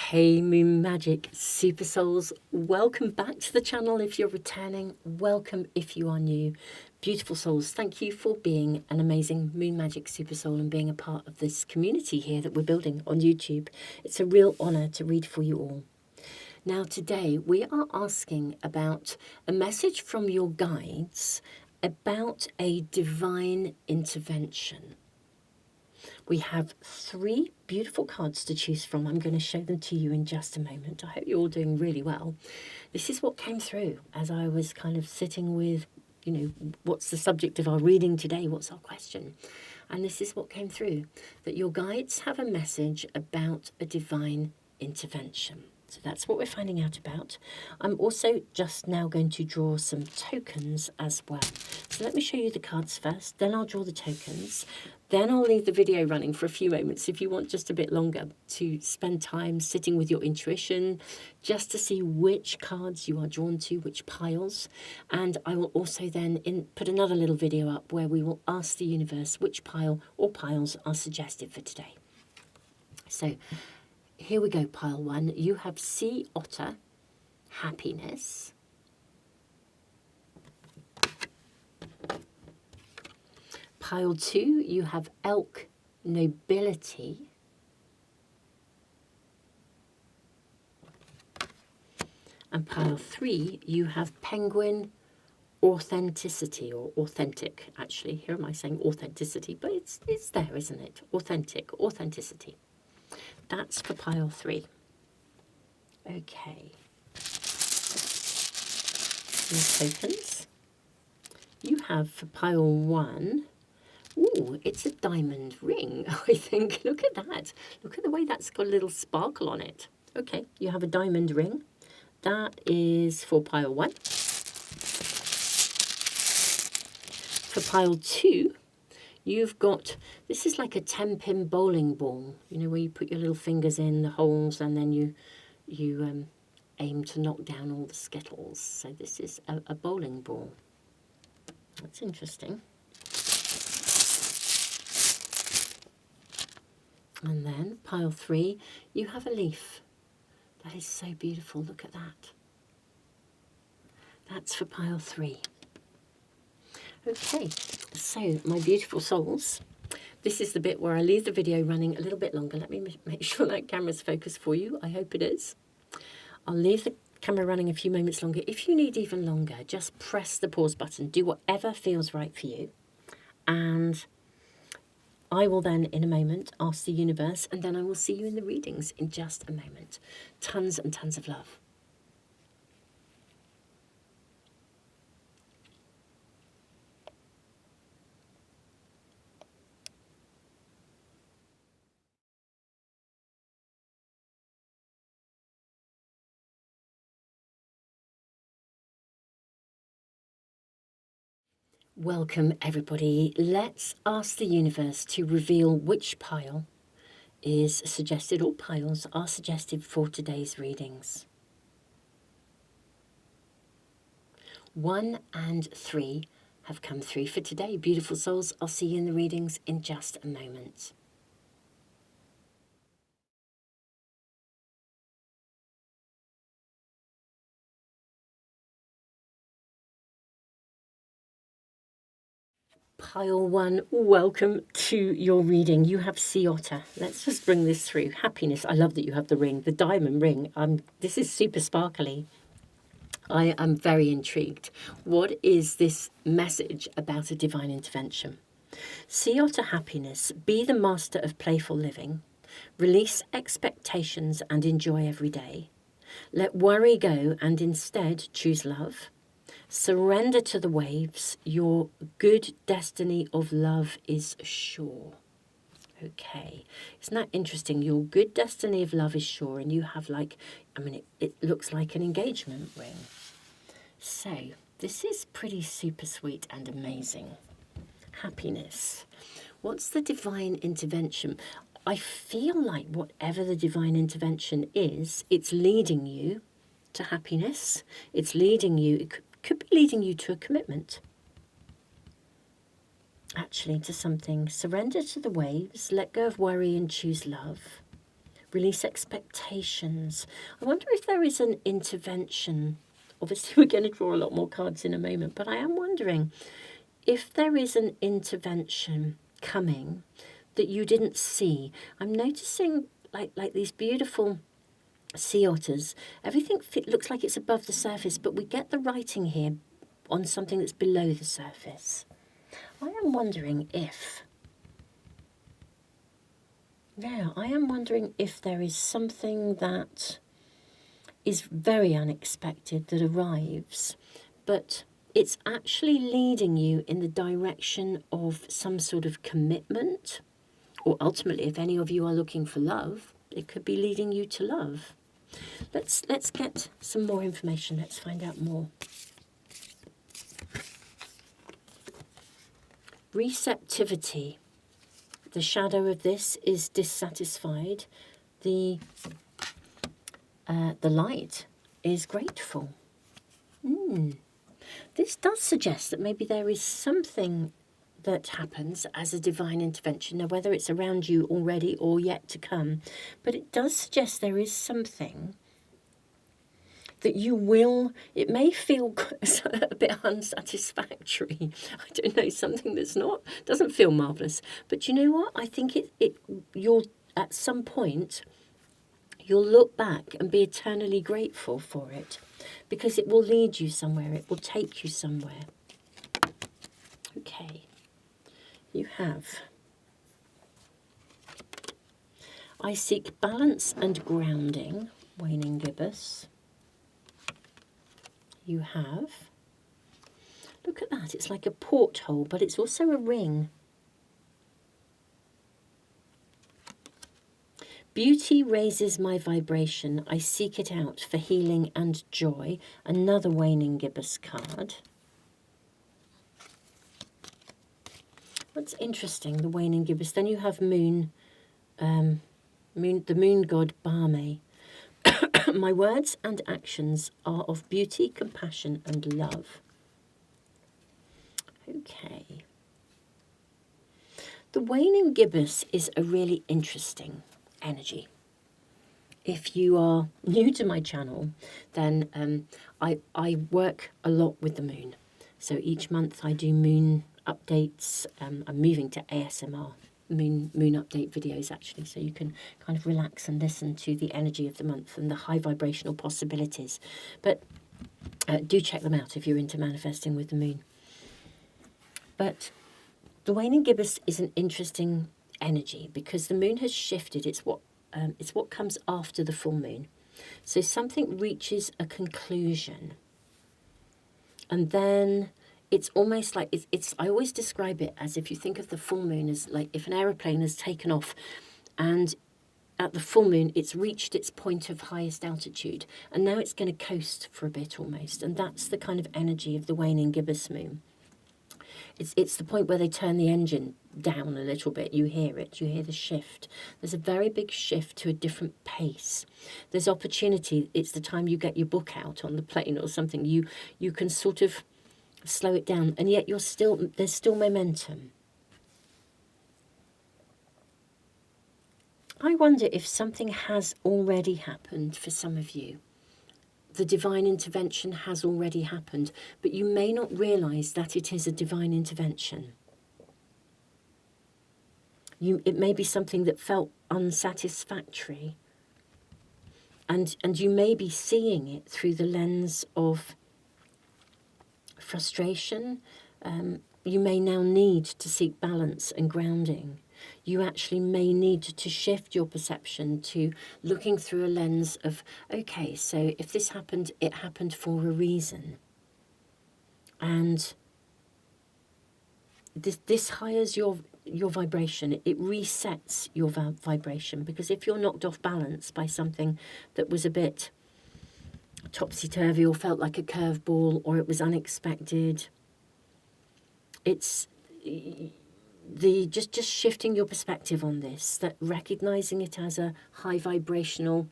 Hey Moon Magic Super Souls, welcome back to the channel if you're returning, welcome if you are new. Beautiful souls, thank you for being an amazing Moon Magic Super Soul and being a part of this community here that we're building on YouTube. It's a real honour to read for you all. Now today we are asking about a message from your guides about a divine intervention. We have 3 beautiful cards to choose from. I'm going to show them to you in just a moment. I hope you're all doing really well. This is what came through as I was kind of sitting with, what's the subject of our reading today? What's our question? And this is what came through, that your guides have a message about a divine intervention. So that's what we're finding out about. I'm also just now going to draw some tokens as well. So let me show you the cards first, then I'll draw the tokens. Then I'll leave the video running for a few moments if you want just a bit longer to spend time sitting with your intuition, just to see which cards you are drawn to, which piles. And I will also then put another little video up where we will ask the universe which pile or piles are suggested for today. So here we go, pile 1. You have Sea Otter, Happiness. Pile 2, you have Elk, Nobility. And pile 3, you have Penguin, Authenticity, or authentic, actually. Here am I saying authenticity, but it's there, isn't it? Authentic, authenticity. That's for pile 3. Okay. Some tokens. You have for pile 1, ooh, it's a diamond ring, I think. Look at that. Look at the way that's got a little sparkle on it. Okay, you have a diamond ring. That is for pile 1. For pile 2, you've got, this is like a 10-pin bowling ball, where you put your little fingers in the holes and then you aim to knock down all the skittles. So this is a bowling ball. That's interesting. And then pile 3, you have a leaf. That is so beautiful. Look at that. That's for pile 3. Okay, so my beautiful souls, this is the bit where I leave the video running a little bit longer. Let me make sure that camera's focused for you. I hope it is. I'll leave the camera running a few moments longer. If you need even longer, just press the pause button. Do whatever feels right for you. And I will then, in a moment, ask the universe, and then I will see you in the readings in just a moment. Tons and tons of love. Welcome, everybody. Let's ask the universe to reveal which pile is suggested, or piles are suggested for today's readings. 1 and 3 have come through for today. Beautiful souls, I'll see you in the readings in just a moment. Pile 1, welcome to your reading. You have Sea Otter. Let's just bring this through. Happiness. I love that you have the ring, the diamond ring. This is super sparkly. I am very intrigued. What is this message about a divine intervention? Sea Otter, Happiness. Be the master of playful living. Release expectations and enjoy every day. Let worry go and instead choose love. Surrender to the waves. Your good destiny of love is sure. Okay, isn't that interesting? Your good destiny of love is sure, and you have it looks like an engagement ring. So this is pretty super sweet and amazing. Happiness. What's the divine intervention? I feel like whatever the divine intervention is, it's leading you to happiness. It's leading you, it could be leading you to a commitment. Actually, to something. Surrender to the waves, let go of worry and choose love. Release expectations. I wonder if there is an intervention. Obviously, we're going to draw a lot more cards in a moment, but I am wondering if there is an intervention coming that you didn't see. I'm noticing like these beautiful sea otters. Everything looks like it's above the surface, but we get the writing here on something that's below the surface. I am wondering if there is something that is very unexpected that arrives, but it's actually leading you in the direction of some sort of commitment, or ultimately, if any of you are looking for love, it could be leading you to love. Let's get some more information. Let's find out more. Receptivity. The shadow of this is dissatisfied. The light is grateful. This does suggest that maybe there is something that happens as a divine intervention. Now, whether it's around you already or yet to come, but it does suggest there is something that you will, it may feel a bit unsatisfactory. I don't know, something that's doesn't feel marvellous. But you know what? I think you'll, at some point, you'll look back and be eternally grateful for it, because it will lead you somewhere. It will take you somewhere. Okay. You have, I seek balance and grounding, waning gibbous. You have, look at that, it's like a porthole, but it's also a ring. Beauty raises my vibration. I seek it out for healing and joy. Another waning gibbous card. What's interesting, the waning gibbous. Then you have the moon god Barme. My words and actions are of beauty, compassion, and love. Okay. The waning gibbous is a really interesting energy. If you are new to my channel, then I work a lot with the moon. So each month I do moon updates. I'm moving to ASMR, moon update videos actually, so you can kind of relax and listen to the energy of the month and the high vibrational possibilities. But do check them out if you're into manifesting with the moon. But the waning gibbous is an interesting energy because the moon has shifted. It's what comes after the full moon. So something reaches a conclusion, and then it's almost like it's I always describe it as, if you think of the full moon as like if an aeroplane has taken off, and at the full moon it's reached its point of highest altitude, and now it's going to coast for a bit almost, and that's the kind of energy of the waning gibbous moon. It's the point where they turn the engine down a little bit. You hear it. You hear the shift. There's a very big shift to a different pace. There's opportunity. It's the time you get your book out on the plane or something. You can sort of slow it down, and yet there's still momentum. I wonder if something has already happened for some of you. The divine intervention has already happened, but you may not realise that it is a divine intervention. It may be something that felt unsatisfactory, and you may be seeing it through the lens of frustration. You may now need to seek balance and grounding. You actually may need to shift your perception to looking through a lens of, okay, so if this happened, it happened for a reason. And this hires your vibration. It resets your vibration, because if you're knocked off balance by something that was a bit topsy-turvy or felt like a curveball, or it was unexpected, it's just shifting your perspective on this, that recognizing it as a high vibrational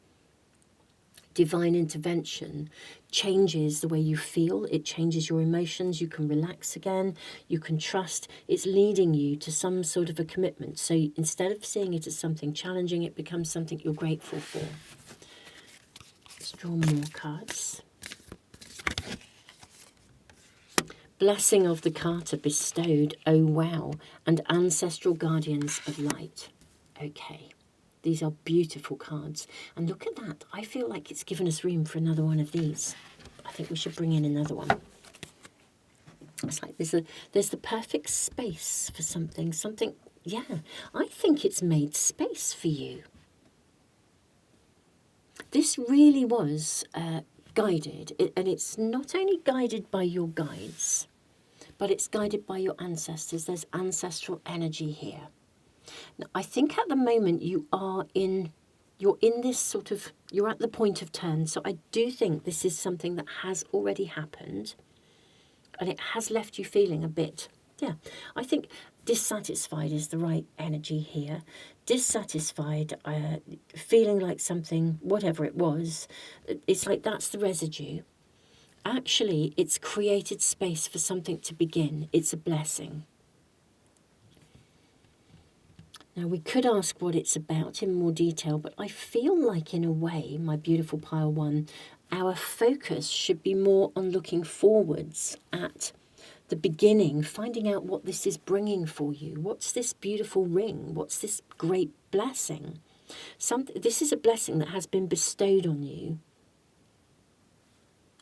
divine intervention changes the way you feel. It changes your emotions. You can relax again. You can trust. It's leading you to some sort of a commitment. So instead of seeing it as something challenging, it becomes something you're grateful for. Let's draw more cards. Blessing of the Carter bestowed, oh wow, and ancestral guardians of light. Okay, these are beautiful cards. And look at that. I feel like it's given us room for another one of these. I think we should bring in another one. It's like there's the perfect space for something. Yeah, I think it's made space for you. This really was guided, and it's not only guided by your guides, but it's guided by your ancestors. There's ancestral energy here. Now, I think at the moment you're in this sort of, you're at the point of turn. So I do think this is something that has already happened, and it has left you feeling a bit, I think dissatisfied is the right energy here. Dissatisfied, feeling like something, whatever it was, it's like that's the residue. Actually, it's created space for something to begin. It's a blessing. Now, we could ask what it's about in more detail, but I feel like, in a way, my beautiful pile one, our focus should be more on looking forwards at the beginning, finding out what this is bringing for you. What's this beautiful ring? What's this great blessing? This is a blessing that has been bestowed on you,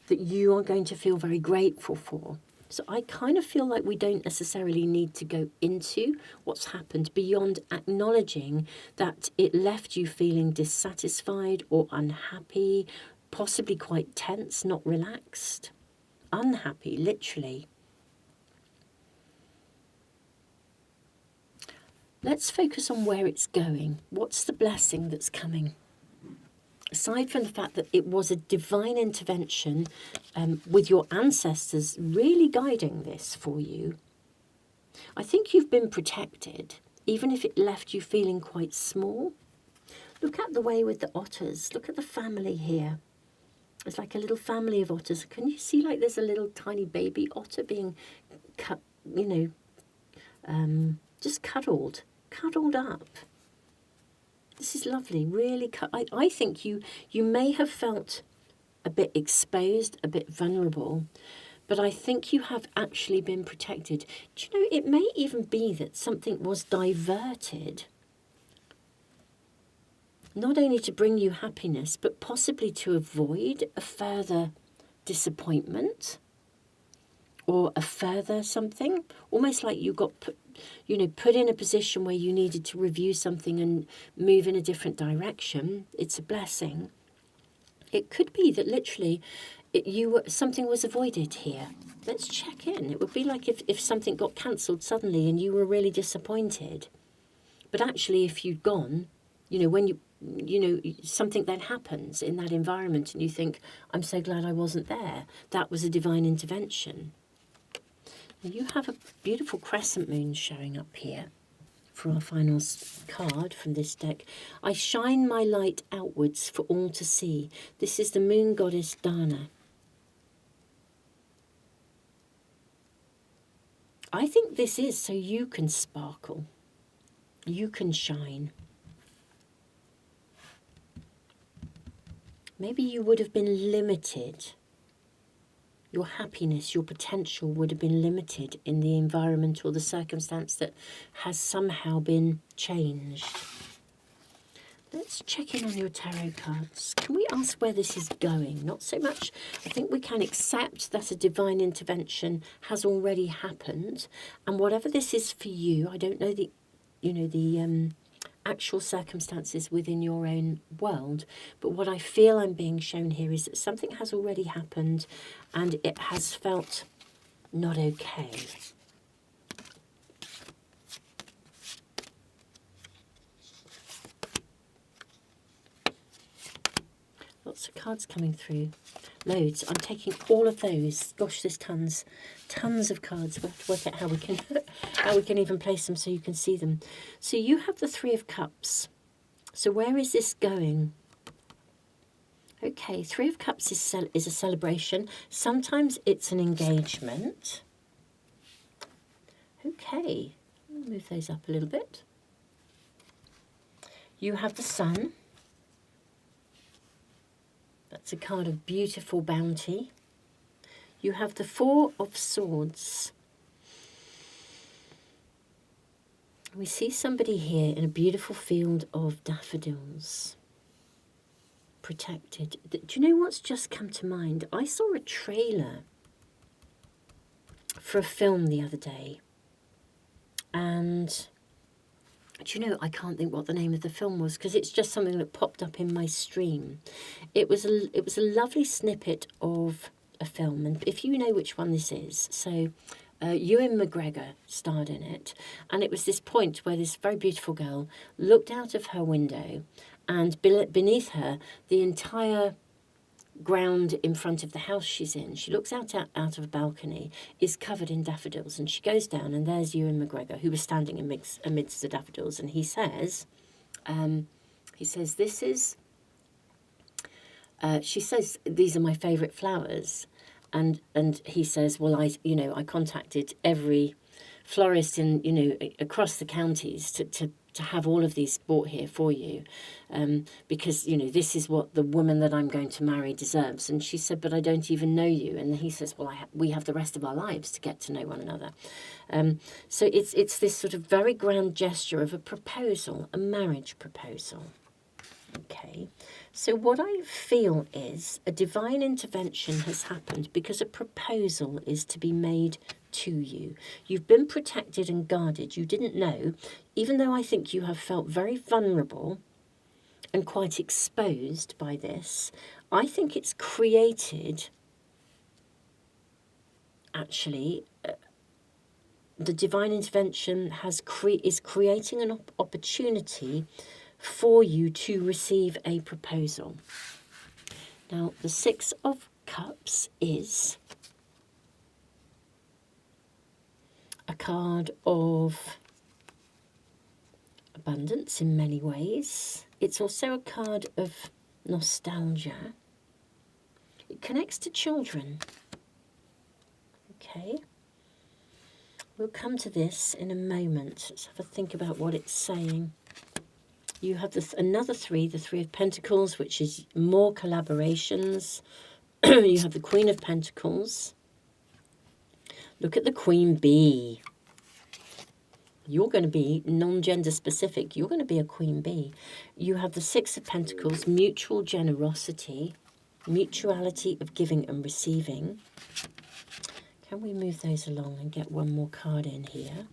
that you are going to feel very grateful for. So I kind of feel like we don't necessarily need to go into what's happened beyond acknowledging that it left you feeling dissatisfied or unhappy, possibly quite tense, not relaxed, unhappy, literally. Let's focus on where it's going. What's the blessing that's coming? Aside from the fact that it was a divine intervention with your ancestors really guiding this for you, I think you've been protected, even if it left you feeling quite small. Look at the way with the otters. Look at the family here. It's like a little family of otters. Can you see like there's a little tiny baby otter being cut, just cuddled up. This is lovely, really. I think you may have felt a bit exposed, a bit vulnerable, but I think you have actually been protected. Do you know, it may even be that something was diverted, not only to bring you happiness, but possibly to avoid a further disappointment or a further something, almost like you got put in a position where you needed to review something and move in a different direction. It's a blessing. It could be that literally something was avoided here. Let's check in. It would be like if something got cancelled suddenly and you were really disappointed. But actually, if you'd gone, when something then happens in that environment and you think, I'm so glad I wasn't there. That was a divine intervention. You have a beautiful crescent moon showing up here for our final card from this deck. I shine my light outwards for all to see. This is the moon goddess Dana. I think this is so you can sparkle. You can shine. Maybe you would have been limited. Your happiness, your potential would have been limited in the environment or the circumstance that has somehow been changed. Let's check in on your tarot cards. Can we ask where this is going? Not so much. I think we can accept that a divine intervention has already happened. And whatever this is for you, I don't know the actual circumstances within your own world, but what I feel I'm being shown here is that something has already happened and it has felt not okay. Lots of cards coming through. Loads. I'm taking all of those. Gosh, there's tons of cards. We'll have to work out how we can even place them so you can see them. So you have the Three of Cups. So where is this going? Okay, Three of Cups is a celebration. Sometimes it's an engagement. Okay, move those up a little bit. You have the Sun. That's a card of beautiful bounty. You have the Four of Swords. We see somebody here in a beautiful field of daffodils. Protected. Do you know what's just come to mind? I saw a trailer for a film the other day. And do you know, I can't think what the name of the film was because it's just something that popped up in my stream. It was a lovely snippet of a film, and if you know which one this is, so Ewan McGregor starred in it, and it was this point where this very beautiful girl looked out of her window, and beneath her, the entire ground in front of the house she's in, she looks out of a balcony, is covered in daffodils, and she goes down, and there's Ewan McGregor, who was standing amidst the daffodils, and he says, this is, she says, these are my favourite flowers, and he says, well, I contacted every florist in, across the counties to have all of these bought here for you, because, this is what the woman that I'm going to marry deserves. And she said, but I don't even know you. And he says, well, we have the rest of our lives to get to know one another. So it's this sort of very grand gesture of a proposal, a marriage proposal. Okay, so what I feel is a divine intervention has happened because a proposal is to be made to you. You've been protected and guarded. You didn't know, even though I think you have felt very vulnerable and quite exposed by this. I think it's created, actually, the divine intervention is creating an opportunity for you to receive a proposal. Now, the Six of Cups is a card of abundance in many ways. It's also a card of nostalgia. It connects to children. Okay. We'll come to this in a moment. Let's have a think about what it's saying. You have another three, the Three of Pentacles, which is more collaborations. You have the Queen of Pentacles. Look at the Queen Bee. You're going to be non-gender specific. You're going to be a Queen Bee. You have the Six of Pentacles, mutual generosity, mutuality of giving and receiving. Can we move those along and get one more card in here?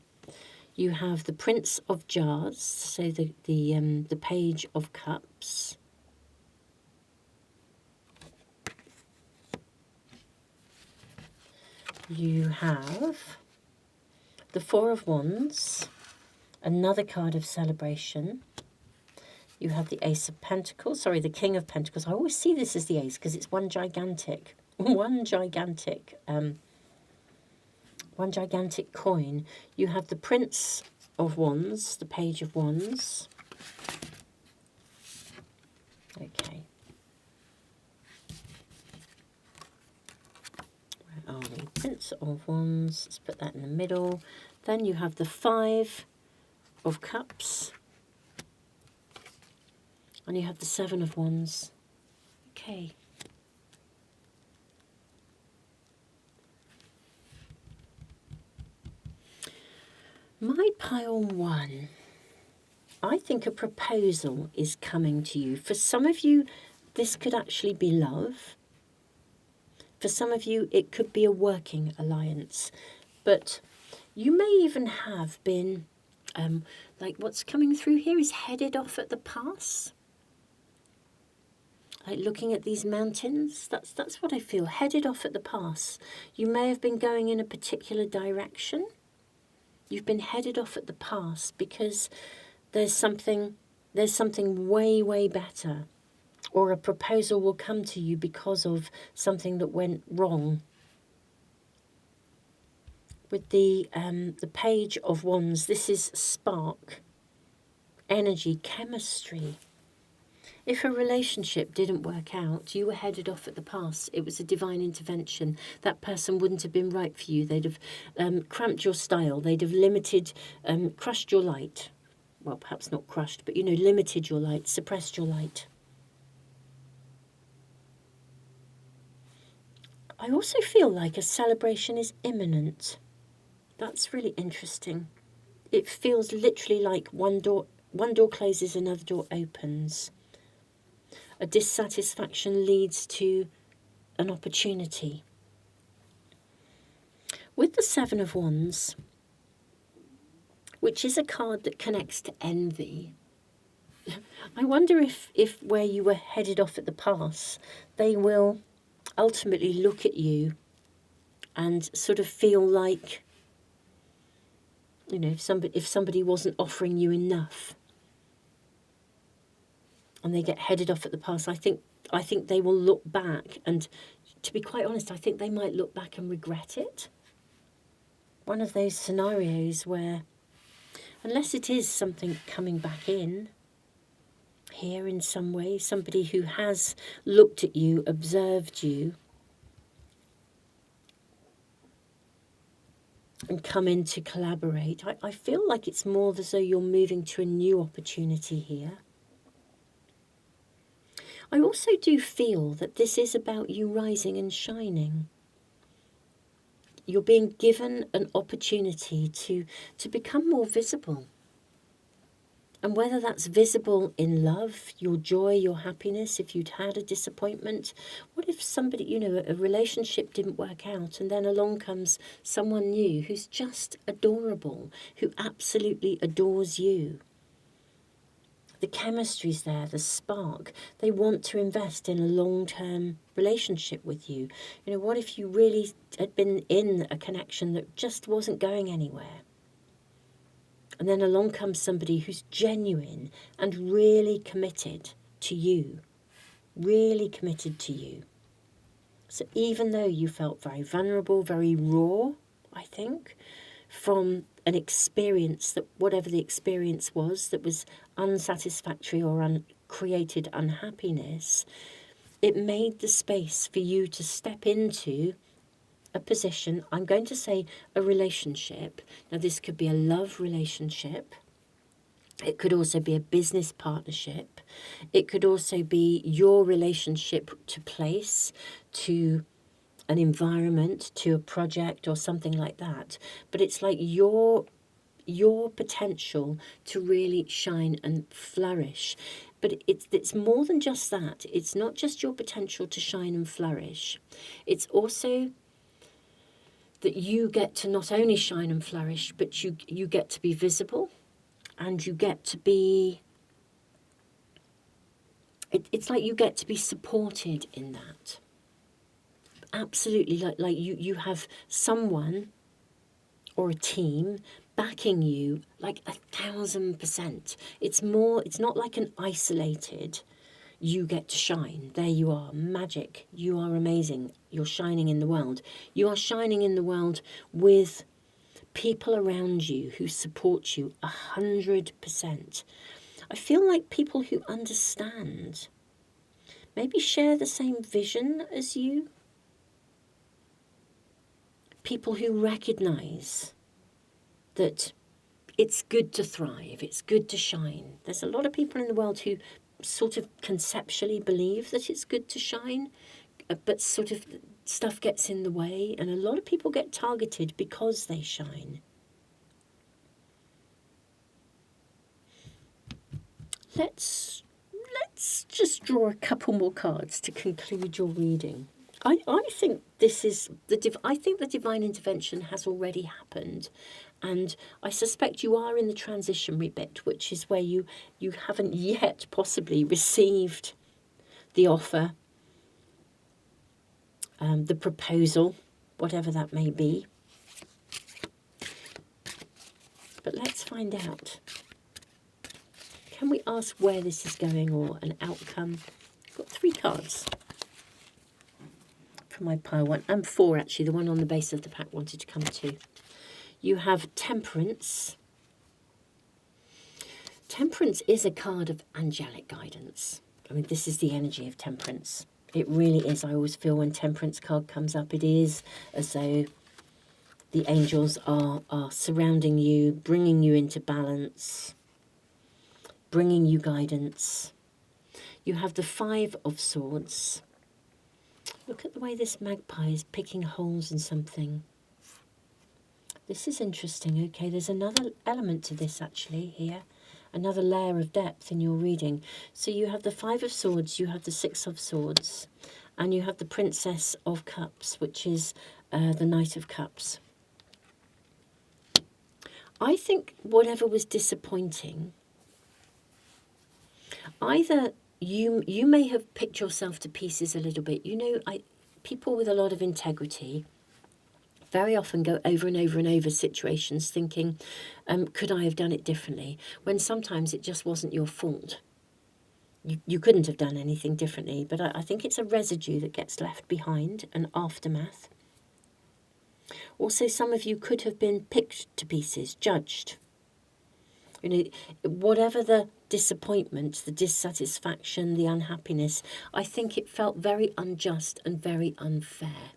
You have the Prince of Jars, so the Page of Cups. You have the Four of Wands, another card of celebration. You have the Ace of Pentacles, the King of Pentacles. I always see this as the Ace because it's one gigantic coin. You have the Prince of Wands, the Page of Wands. Okay. Where are we? Prince of Wands. Let's put that in the middle. Then you have the Five of Cups. And you have the Seven of Wands. Okay. My pile one. I think a proposal is coming to you. For some of you, this could actually be love. For some of you, it could be a working alliance. But you may even have been, like what's coming through here is headed off at the pass. Like looking at these mountains, that's what I feel, headed off at the pass. You may have been going in a particular direction. You've been headed off at the pass because there's something way, way better. Or a proposal will come to you because of something that went wrong. With the Page of Wands, this is spark, energy, chemistry. If a relationship didn't work out, you were headed off at the pass. It was a divine intervention. That person wouldn't have been right for you. They'd have cramped your style. They'd have limited, crushed your light. Well, perhaps not crushed, but, limited your light, suppressed your light. I also feel like a celebration is imminent. That's really interesting. It feels literally like one door closes, another door opens. A dissatisfaction leads to an opportunity. With the Seven of Wands, which is a card that connects to envy, I wonder if where you were headed off at the pass, they will ultimately look at you and sort of feel like, if somebody wasn't offering you enough and they get headed off at the pass, I think they will look back, and to be quite honest, I think they might look back and regret it. One of those scenarios where, unless it is something coming back in here in some way, somebody who has looked at you, observed you, and come in to collaborate, I feel like it's more as though you're moving to a new opportunity here. I also do feel that this is about you rising and shining. You're being given an opportunity to become more visible. And whether that's visible in love, your joy, your happiness, if you'd had a disappointment, what if somebody, a relationship didn't work out, and then along comes someone new who's just adorable, who absolutely adores you. The chemistry's there, the spark. They want to invest in a long-term relationship with you. What if you really had been in a connection that just wasn't going anywhere? And then along comes somebody who's genuine and really committed to you. Really committed to you. So even though you felt very vulnerable, very raw, I think, from an experience that, whatever the experience was, that was unsatisfactory or created unhappiness, it made the space for you to step into a position, I'm going to say a relationship. Now this could be a love relationship. It could also be a business partnership. It could also be your relationship to place, to an environment, to a project or something like that. But it's like your potential to really shine and flourish. But it's more than just that. It's not just your potential to shine and flourish. It's also that you get to not only shine and flourish, but you get to be visible, and you get to be, it's like you get to be supported in that. Absolutely, like you have someone or a team backing you like 1,000%. It's not like an isolated, you get to shine. There you are, magic. You are amazing. You're shining in the world. You are shining in the world with people around you who support you 100%. I feel like people who understand, maybe share the same vision as you. People who recognize that it's good to thrive, it's good to shine. There's a lot of people in the world who sort of conceptually believe that it's good to shine, but sort of stuff gets in the way, and a lot of people get targeted because they shine. Let's just draw a couple more cards to conclude your reading. I think this is I think the divine intervention has already happened, and I suspect you are in the transitionary bit, which is where you haven't yet possibly received the offer, the proposal, whatever that may be. But let's find out. Can we ask where this is going, or an outcome? I've got 3 cards from my pile, 1 and 4 actually. The one on the base of the pack wanted to come to. You have Temperance. Temperance is a card of angelic guidance. I mean, this is the energy of temperance. It really is. I always feel when temperance card comes up, it is as though the angels are surrounding you, bringing you into balance, bringing you guidance. You have the Five of Swords. Look at the way this magpie is picking holes in something. This is interesting. Okay, there's another element to this actually here. Another layer of depth in your reading. So you have the Five of Swords, you have the Six of Swords, and you have the Princess of Cups, which is the Knight of Cups. I think whatever was disappointing, either you may have picked yourself to pieces a little bit. You know, people with a lot of integrity very often go over and over and over situations thinking, could I have done it differently? When sometimes it just wasn't your fault. You couldn't have done anything differently, but I think it's a residue that gets left behind, an aftermath. Also, some of you could have been picked to pieces, judged. You know, whatever the disappointment, the dissatisfaction, the unhappiness, I think it felt very unjust and very unfair.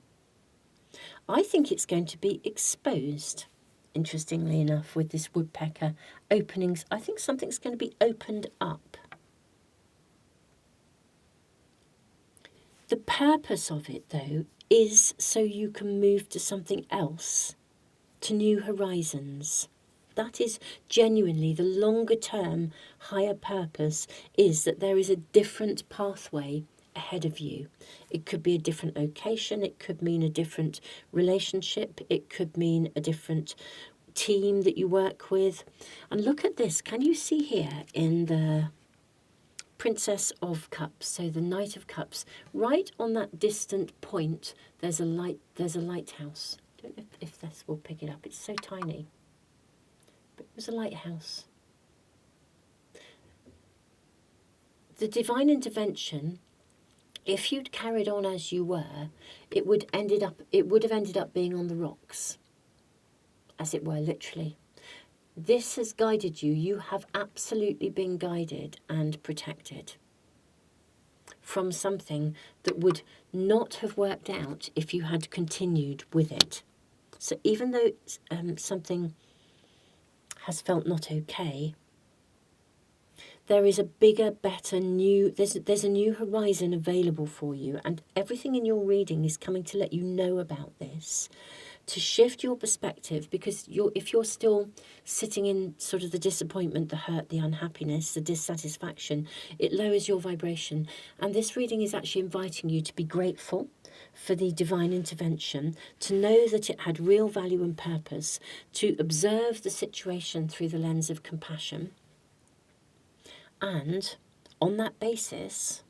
I think it's going to be exposed, interestingly enough, with this woodpecker openings. I think something's going to be opened up. The purpose of it, though, is so you can move to something else, to new horizons. That is genuinely the longer term, higher purpose, is that there is a different pathway ahead of you. It could be a different location, it could mean a different relationship, it could mean a different team that you work with. And look at this, can you see here in the Princess of Cups, so the Knight of Cups, right on that distant point there's a lighthouse. I don't know if this will pick it up, it's so tiny. But it was a lighthouse. The divine intervention, if you'd carried on as you were, it would have ended up being on the rocks, as it were, literally. This has guided you. You have absolutely been guided and protected from something that would not have worked out if you had continued with it. So even though something has felt not okay, there is a bigger, better, new, there's a new horizon available for you, and everything in your reading is coming to let you know about this, to shift your perspective, because if you're still sitting in sort of the disappointment, the hurt, the unhappiness, the dissatisfaction, it lowers your vibration. And this reading is actually inviting you to be grateful for the divine intervention, to know that it had real value and purpose, to observe the situation through the lens of compassion. And on that basis,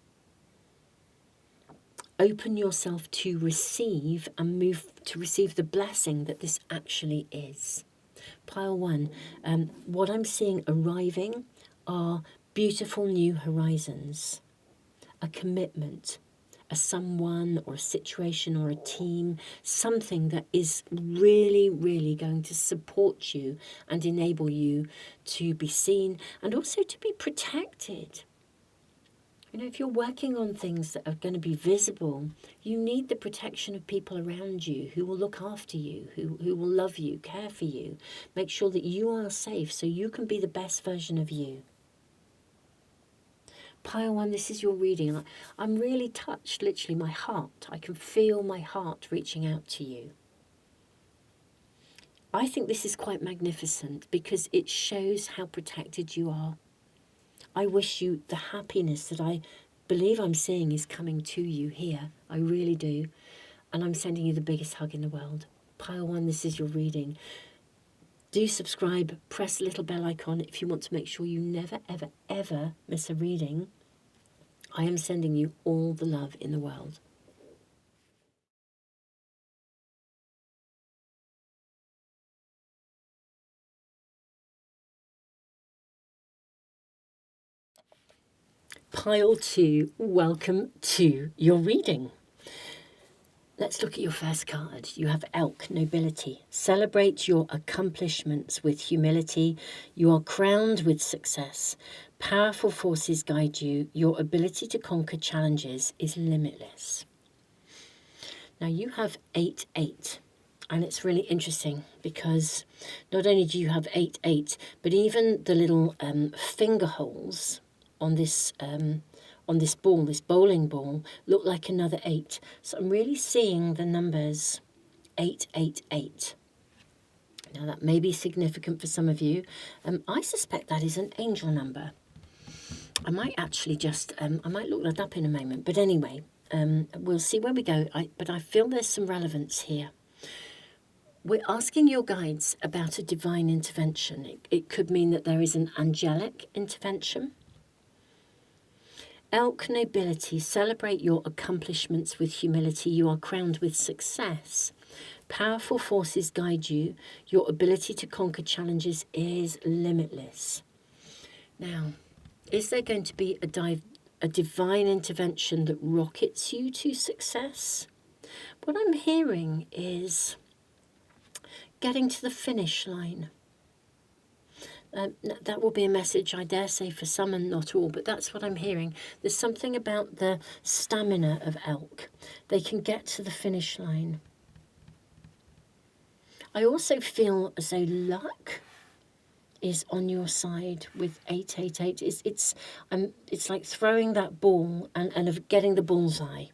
open yourself to receive and move to receive the blessing that this actually is. Pile 1, what I'm seeing arriving are beautiful new horizons, a commitment, a someone or a situation or a team, something that is really, really going to support you and enable you to be seen and also to be protected. You know, if you're working on things that are going to be visible, you need the protection of people around you who will look after you, who will love you, care for you, make sure that you are safe so you can be the best version of you. Pile 1, this is your reading. I'm really touched, literally, my heart. I can feel my heart reaching out to you. I think this is quite magnificent because it shows how protected you are. I wish you the happiness that I believe I'm seeing is coming to you here. I really do. And I'm sending you the biggest hug in the world. Pile 1, this is your reading. Do subscribe, press the little bell icon if you want to make sure you never, ever, ever miss a reading. I am sending you all the love in the world. Pile 2, welcome to your reading. Let's look at your first card. You have Elk, Nobility. Celebrate your accomplishments with humility. You are crowned with success. Powerful forces guide you. Your ability to conquer challenges is limitless. Now you have 8-8. And it's really interesting because not only do you have 8-8, but even the little finger holes on this ball, this bowling ball, look like another 8. So I'm really seeing the numbers 888. Now that may be significant for some of you. I suspect that is an angel number. I might actually just, I might look that up in a moment. But anyway, we'll see where we go. But I feel there's some relevance here. We're asking your guides about a divine intervention. It could mean that there is an angelic intervention. Elk nobility, celebrate your accomplishments with humility. You are crowned with success. Powerful forces guide you. Your ability to conquer challenges is limitless. Now, is there going to be a divine intervention that rockets you to success? What I'm hearing is getting to the finish line. That will be a message, I dare say, for some and not all, but that's what I'm hearing. There's something about the stamina of elk. They can get to the finish line. I also feel as though luck is on your side with 888. It's like throwing that ball and of getting the bullseye.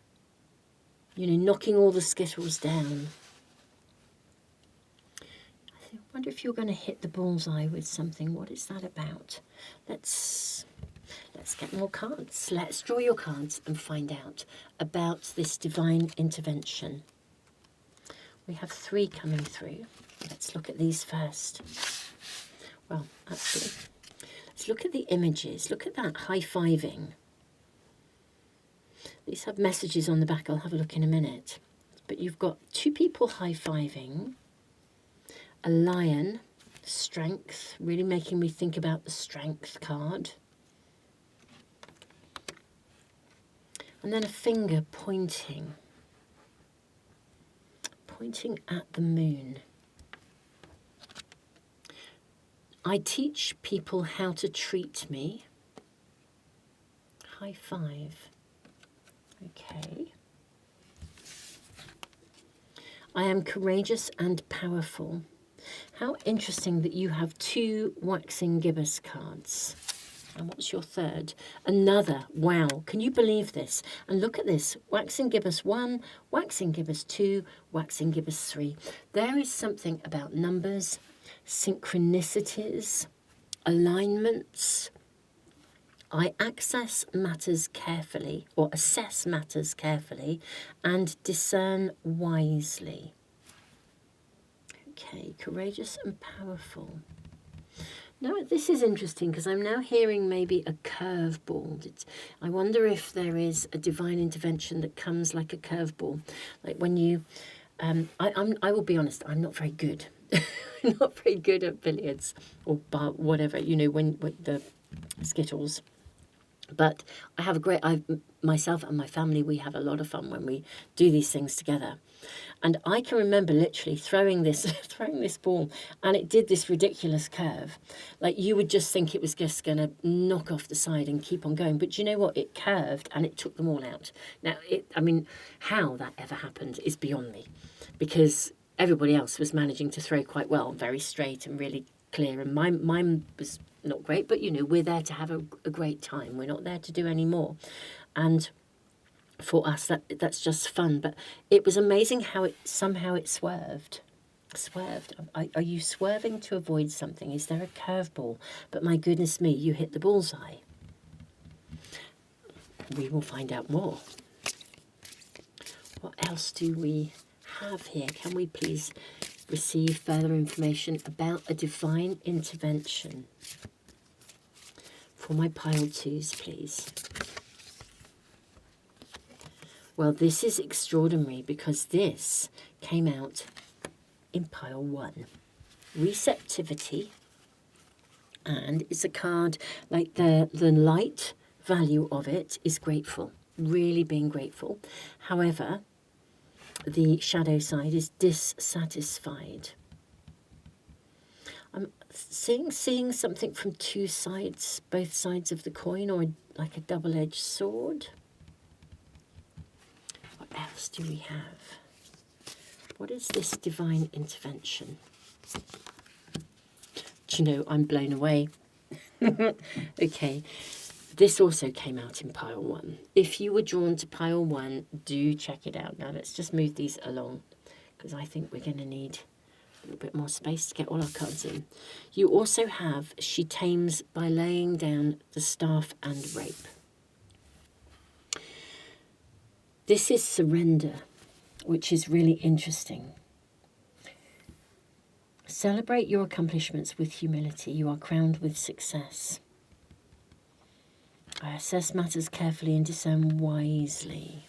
You know, knocking all the skittles down. I wonder if you're going to hit the bullseye with something. What is that about? Let's get more cards. Let's draw your cards and find out about this divine intervention. We have 3 coming through. Let's look at these first. Well, actually, let's look at the images. Look at that high-fiving. These have messages on the back. I'll have a look in a minute. But you've got 2 people high-fiving. A lion, strength, really making me think about the strength card. And then a finger pointing at the moon. I teach people how to treat me. High 5. Okay. I am courageous and powerful. How interesting that you have 2 waxing gibbous cards. And what's your third? Another. Wow. Can you believe this? And look at this. Waxing gibbous 1, waxing gibbous 2, waxing gibbous 3. There is something about numbers, synchronicities, alignments. I access matters carefully, or assess matters carefully, and discern wisely. Okay, courageous and powerful. Now, this is interesting because I'm now hearing maybe a curveball. I wonder if there is a divine intervention that comes like a curveball. Like when you, I will be honest, I'm not very good. I'm not very good at billiards or whatever, you know, when the Skittles. But I have myself and my family, we have a lot of fun when we do these things together. And I can remember literally throwing this ball, and it did this ridiculous curve. Like you would just think it was just going to knock off the side and keep on going. But you know what? It curved and it took them all out. Now, how that ever happened is beyond me, because everybody else was managing to throw quite well, very straight and really clear. And mine was not great, but you know, we're there to have a great time. We're not there to do any more. And for us, that's just fun. But it was amazing how it swerved. Are you swerving to avoid something? Is there a curveball? But my goodness me, you hit the bullseye. We will find out more. What else do we have here? Can we please receive further information about a divine intervention? For my pile 2s, please. Well, this is extraordinary because this came out in pile 1. Receptivity. And it's a card, like the light value of it is grateful, really being grateful. However, the shadow side is dissatisfied. seeing something from two sides, both sides of the coin, or like a double-edged sword. What else do we have? What is this divine intervention? Do you know, I'm blown away. Okay, this also came out in pile 1. If you were drawn to pile 1, do check it out. Now let's just move these along, because I think we're going to need a little bit more space to get all our cards in. You also have She Tames by Laying Down the Staff and Rape. This is surrender, which is really interesting. Celebrate your accomplishments with humility. You are crowned with success. I assess matters carefully and discern wisely.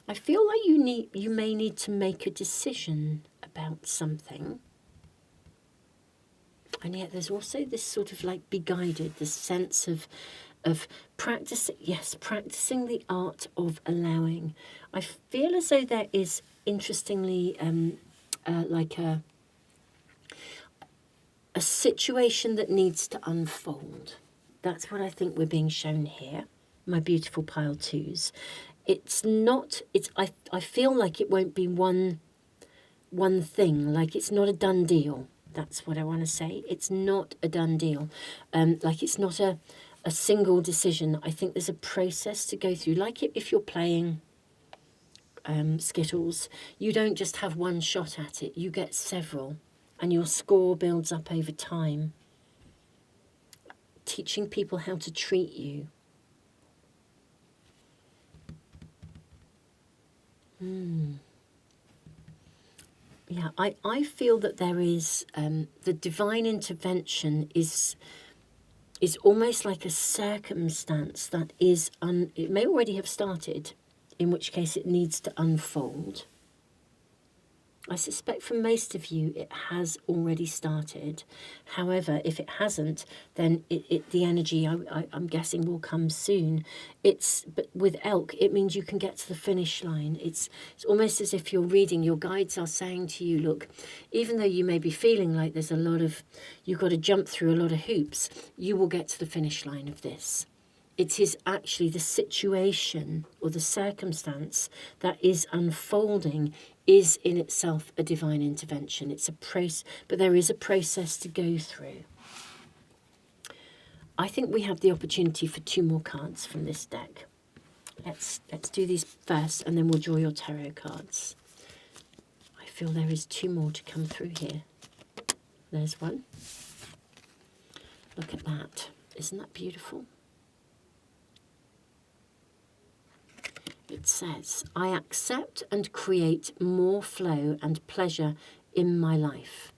I feel like you may need to make a decision about something. And yet there's also this sort of like be guided, this sense of practicing, yes, practicing the art of allowing. I feel as though there is, interestingly, like a situation that needs to unfold. That's what I think we're being shown here, my beautiful pile 2s. It's not, I feel like it won't be one thing, like it's not a done deal. That's what I want to say. It's not a done deal. Like it's not a single decision. I think there's a process to go through. Like if you're playing Skittles, you don't just have one shot at it. You get several, and your score builds up over time. Teaching people how to treat you. Yeah, I feel that there is, the divine intervention is almost like a circumstance that is, it may already have started, in which case it needs to unfold. I suspect for most of you it has already started. However, if it hasn't, then the energy, I'm guessing, will come soon. But with elk, it means you can get to the finish line. It's almost as if you're reading, your guides are saying to you, look, even though you may be feeling like there's you've got to jump through a lot of hoops, you will get to the finish line of this. It is actually the situation or the circumstance that is unfolding is in itself a divine intervention. It's a process, but there is a process to go through. I think we have the opportunity for 2 more cards from this deck. Let's do these first, and then we'll draw your tarot cards. I feel there is 2 more to come through here. There's one. Look at that. Isn't that beautiful? It says, I accept and create more flow and pleasure in my life.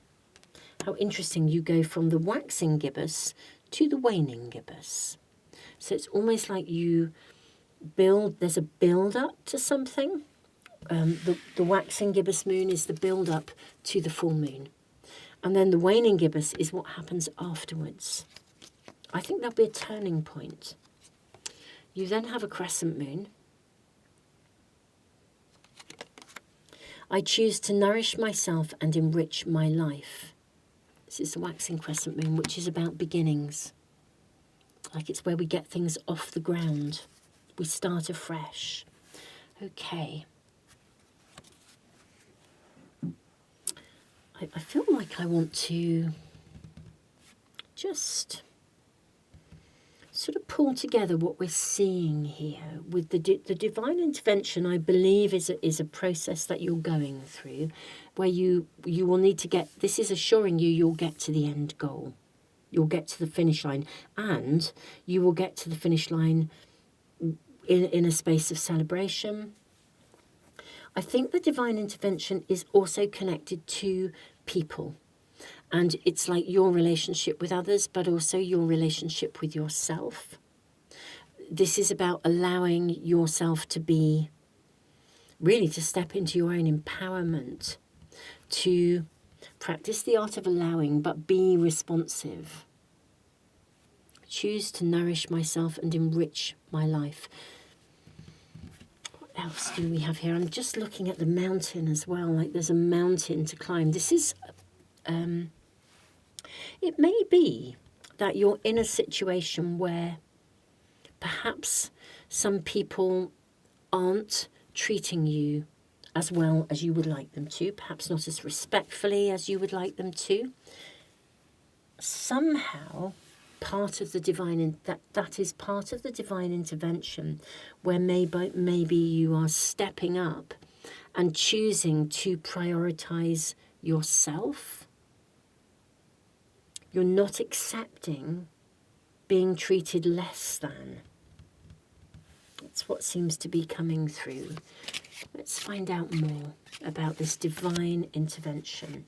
How interesting, you go from the waxing gibbous to the waning gibbous. So it's almost like you there's a build up to something. The waxing gibbous moon is the build up to the full moon. And then the waning gibbous is what happens afterwards. I think there'll be a turning point. You then have a crescent moon. I choose to nourish myself and enrich my life. This is the waxing crescent moon, which is about beginnings. Like it's where we get things off the ground. We start afresh. Okay. I feel like I want to just sort of pull together what we're seeing here with the divine intervention. I believe is a process that you're going through, where you will need to get. This is assuring you'll get to the end goal, you'll get to the finish line, and you will get to the finish line in a space of celebration. I think the divine intervention is also connected to people. And it's like your relationship with others, but also your relationship with yourself. This is about allowing yourself to be, really to step into your own empowerment, to practice the art of allowing, but be responsive. Choose to nourish myself and enrich my life. What else do we have here? I'm just looking at the mountain as well, like there's a mountain to climb. This is it may be that you're in a situation where perhaps some people aren't treating you as well as you would like them to, perhaps not as respectfully as you would like them to. Somehow, part of the divine that is part of the divine intervention, where maybe you are stepping up and choosing to prioritize yourself. You're not accepting being treated less than. That's what seems to be coming through. Let's find out more about this divine intervention.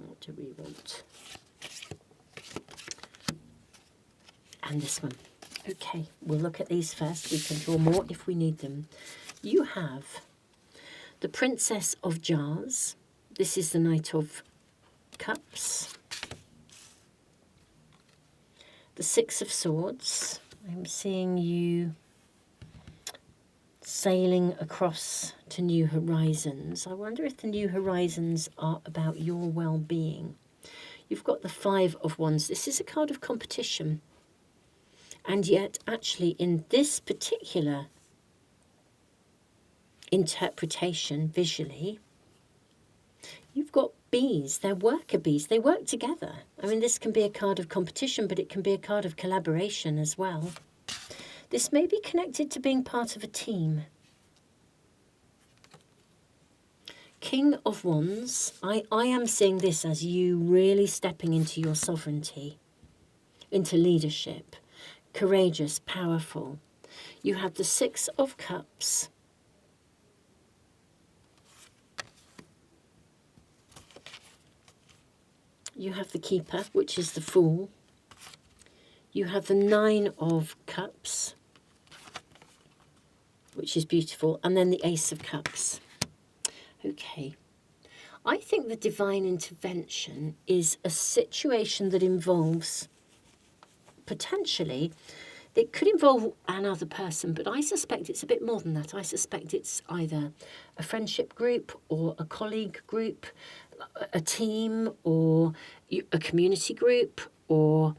What do we want? And this one. Okay, we'll look at these first. We can draw more if we need them. You have the Princess of Jars. This is the Knight of Cups. The Six of Swords. I'm seeing you sailing across to new horizons. I wonder if the new horizons are about your well-being. You've got the Five of Wands. This is a card of competition. And yet, actually, in this particular interpretation, visually, you've got bees. They're worker bees. They work together. I mean, this can be a card of competition, but it can be a card of collaboration as well. This may be connected to being part of a team. King of Wands. I am seeing this as you really stepping into your sovereignty, into leadership. Courageous, powerful. You have the Six of Cups. You have the Keeper, which is the Fool. You have the Nine of Cups, which is beautiful. And then the Ace of Cups. Okay. I think the divine intervention is a situation that involves, potentially, it could involve another person, but I suspect it's a bit more than that. I suspect it's either a friendship group or a colleague group, a team or a community group, or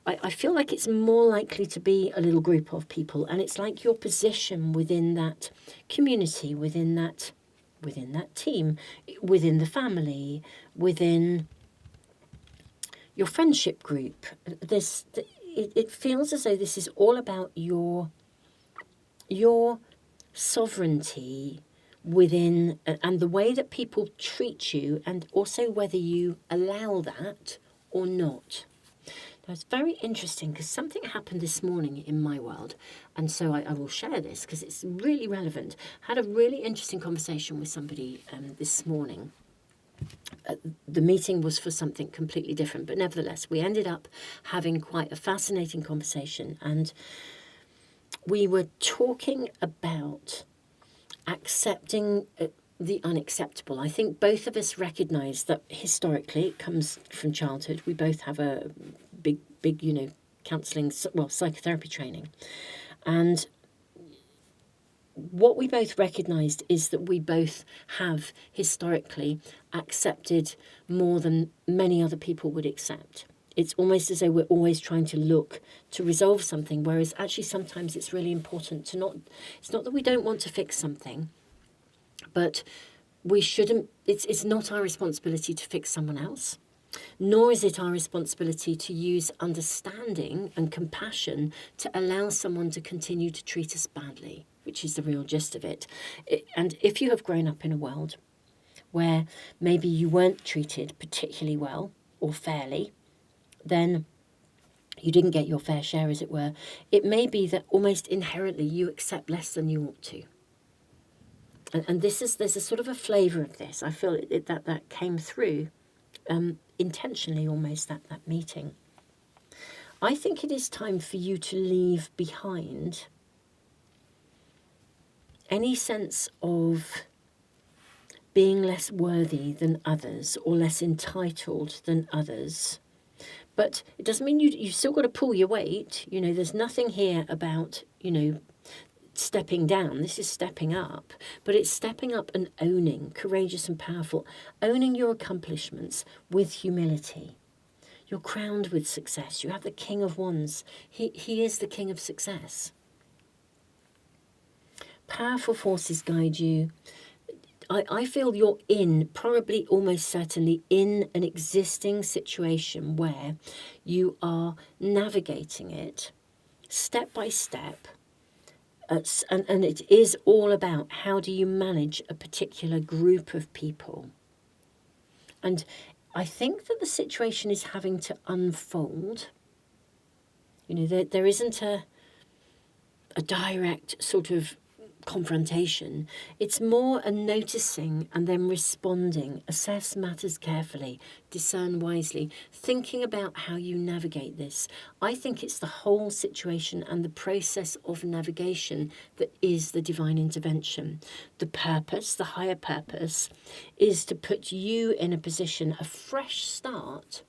I feel like it's more likely to be a little group of people, and it's like your position within that community, within that team, within the family, within your friendship group. It feels as though this is all about your sovereignty within, and the way that people treat you, and also whether you allow that or not. Now, it's very interesting because something happened this morning in my world, and so I will share this because it's really relevant. I had a really interesting conversation with somebody this morning. The meeting was for something completely different, but nevertheless, we ended up having quite a fascinating conversation, and we were talking about accepting the unacceptable. I think both of us recognise that historically it comes from childhood. We both have a big, counselling, psychotherapy training, and what we both recognised is that we both have historically accepted more than many other people would accept. It's almost as though we're always trying to look to resolve something, whereas actually sometimes it's really important to not, it's not that we don't want to fix something, but we shouldn't, it's not our responsibility to fix someone else, nor is it our responsibility to use understanding and compassion to allow someone to continue to treat us badly, which is the real gist of it. And if you have grown up in a world where maybe you weren't treated particularly well or fairly, then you didn't get your fair share, as it were. It may be that almost inherently you accept less than you ought to. And there's a sort of a flavour of this. I feel that came through intentionally almost, that meeting. I think it is time for you to leave behind any sense of being less worthy than others or less entitled than others. But it doesn't mean you've still got to pull your weight. There's nothing here about, stepping down, this is stepping up, but it's stepping up and owning, courageous and powerful, owning your accomplishments with humility. You're crowned with success. You have the King of Wands. He is the King of success. Powerful forces guide you. I feel you're probably almost certainly in an existing situation where you are navigating it step by step. And it is all about how do you manage a particular group of people. And I think that the situation is having to unfold. You know, there isn't a direct sort of confrontation. It's more a noticing and then responding. Assess matters carefully, discern wisely, thinking about how you navigate this. I think it's the whole situation and the process of navigation that is the divine intervention. The purpose, the higher purpose, is to put you in a position, a fresh start,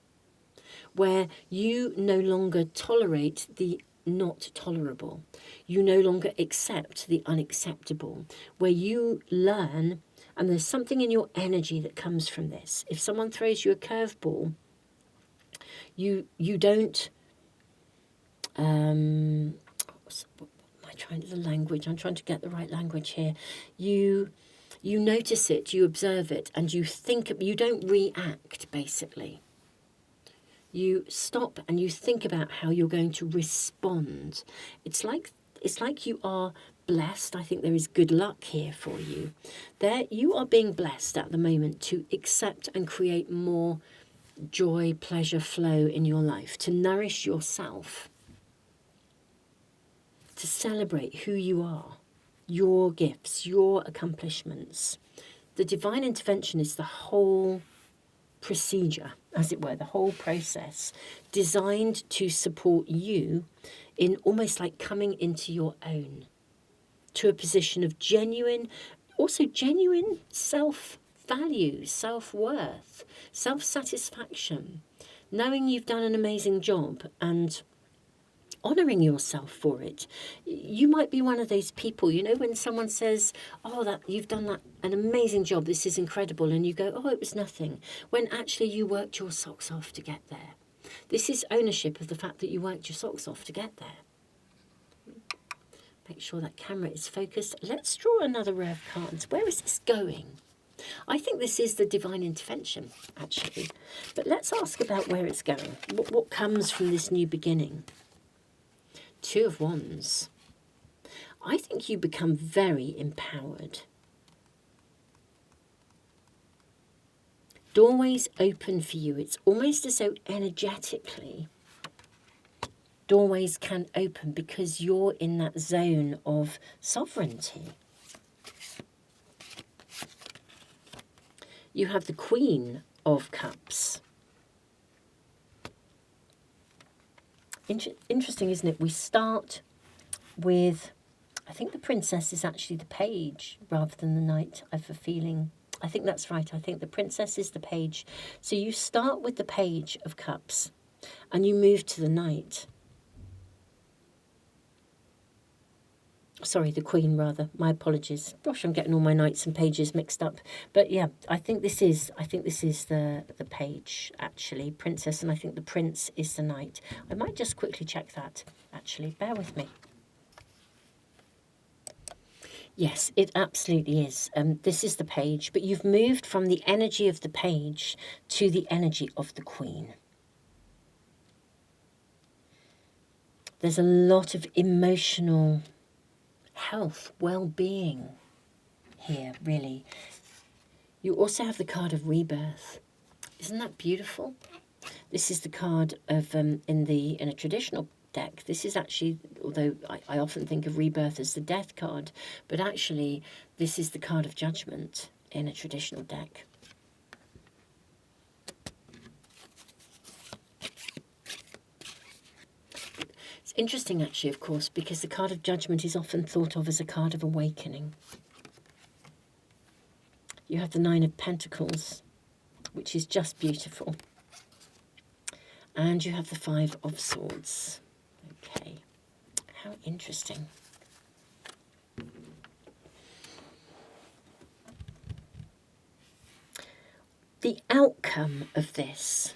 where you no longer tolerate the not tolerable. You no longer accept the unacceptable, where you learn, and there's something in your energy that comes from this. If someone throws you a curveball, you don't what am I trying to the language? I'm trying to get the right language here. You notice it, you observe it, and you think. You don't react, basically. You stop and you think about how you're going to respond. It's like you are blessed. I think there is good luck here for you. There, you are being blessed at the moment to accept and create more joy, pleasure, flow in your life, to nourish yourself, to celebrate who you are, your gifts, your accomplishments. The divine intervention is the whole procedure, as it were, the whole process designed to support you in almost like coming into your own, to a position of genuine self-value, self-worth, self-satisfaction, knowing you've done an amazing job and honouring yourself for it. You might be one of those people, you know, when someone says, oh, that you've done an amazing job, this is incredible, and you go, oh, it was nothing, when actually you worked your socks off to get there. This is ownership of the fact that you worked your socks off to get there. Make sure that camera is focused. Let's draw another row of cards. Where is this going? I think this is the divine intervention, actually. But let's ask about where it's going. What comes from this new beginning? Two of Wands. I think you become very empowered. Doorways open for you. It's almost as though energetically doorways can open because you're in that zone of sovereignty. You have the Queen of Cups. Interesting, isn't it? We start with, I think the Princess is actually the Page rather than the Knight. I have a feeling. I think that's right. I think the Princess is the Page. So you start with the Page of Cups and you move to the Knight. Sorry, the Queen, rather. My apologies. Gosh, I'm getting all my knights and pages mixed up. But yeah, I think this is the Page, actually, Princess, and I think the Prince is the Knight. I might just quickly check that, actually. Bear with me. Yes, it absolutely is. This is the Page, but you've moved from the energy of the Page to the energy of the Queen. There's a lot of emotional health, well-being here, really. You also have the card of rebirth. Isn't that beautiful? This is the card of in a traditional deck. This is actually, although I often think of rebirth as the death card, but actually this is the card of judgment in a traditional deck. It's interesting, actually, of course, because the card of judgment is often thought of as a card of awakening. You have the Nine of Pentacles, which is just beautiful. And you have the Five of Swords. Okay, how interesting. The outcome of this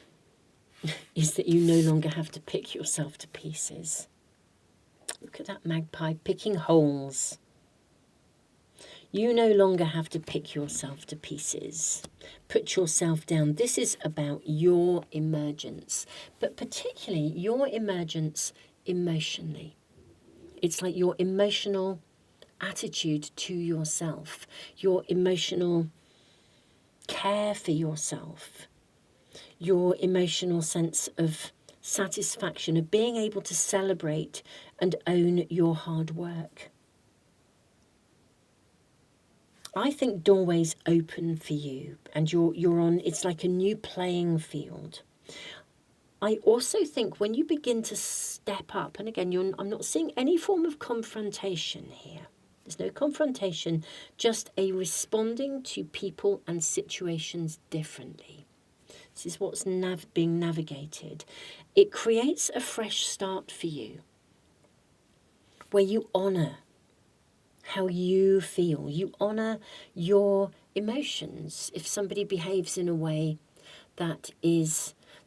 is that you no longer have to pick yourself to pieces. Look at that magpie picking holes. You no longer have to pick yourself to pieces. Put yourself down. This is about your emergence, but particularly your emergence emotionally. It's like your emotional attitude to yourself, your emotional care for yourself, your emotional sense of satisfaction, of being able to celebrate and own your hard work. I think doorways open for you, and you're on, it's like a new playing field. I also think when you begin to step up, and again, I'm not seeing any form of confrontation here. There's no confrontation, just a responding to people and situations differently. This is what's being navigated. It creates a fresh start for you, where you honour how you feel. You honour your emotions. If somebody behaves in a way that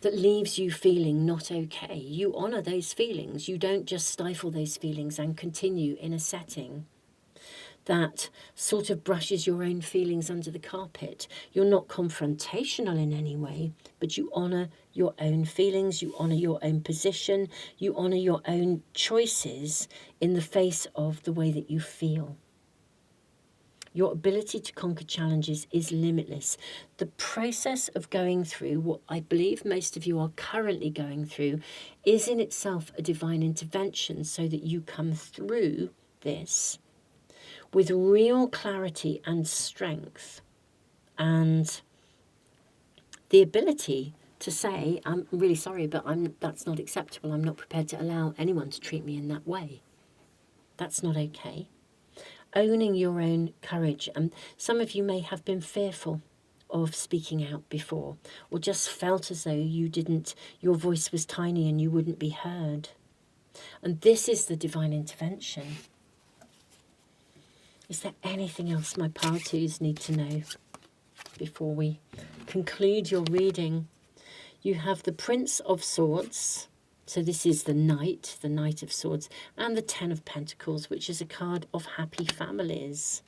leaves you feeling not okay, you honour those feelings. You don't just stifle those feelings and continue in a setting that sort of brushes your own feelings under the carpet. You're not confrontational in any way, but you honour your own feelings, you honour your own position, you honour your own choices in the face of the way that you feel. Your ability to conquer challenges is limitless. The process of going through what I believe most of you are currently going through is in itself a divine intervention, so that you come through this with real clarity and strength, and the ability to say, I'm really sorry, but that's not acceptable. I'm not prepared to allow anyone to treat me in that way. That's not okay. Owning your own courage. And some of you may have been fearful of speaking out before, or just felt as though your voice was tiny and you wouldn't be heard. And this is the divine intervention. Is there anything else my pile twos need to know before we conclude your reading? You have the Prince of Swords. So this is the Knight of Swords, and the Ten of Pentacles, which is a card of happy families.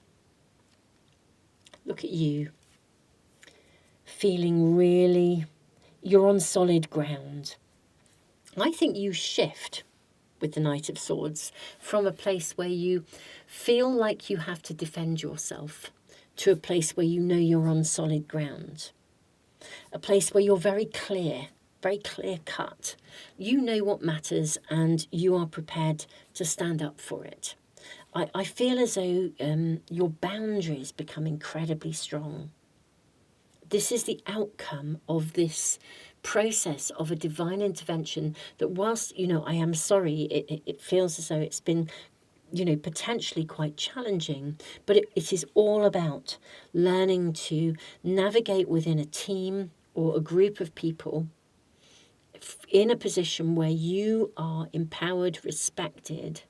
Look at you, feeling really, you're on solid ground. I think you shift with the Knight of Swords from a place where you feel like you have to defend yourself to a place where you know you're on solid ground. A place where you're very clear cut. You know what matters and you are prepared to stand up for it. I feel as though your boundaries become incredibly strong. This is the outcome of this process of a divine intervention that, whilst, I am sorry, it feels as though it's been, potentially quite challenging, but it is all about learning to navigate within a team or a group of people in a position where you are empowered, respected,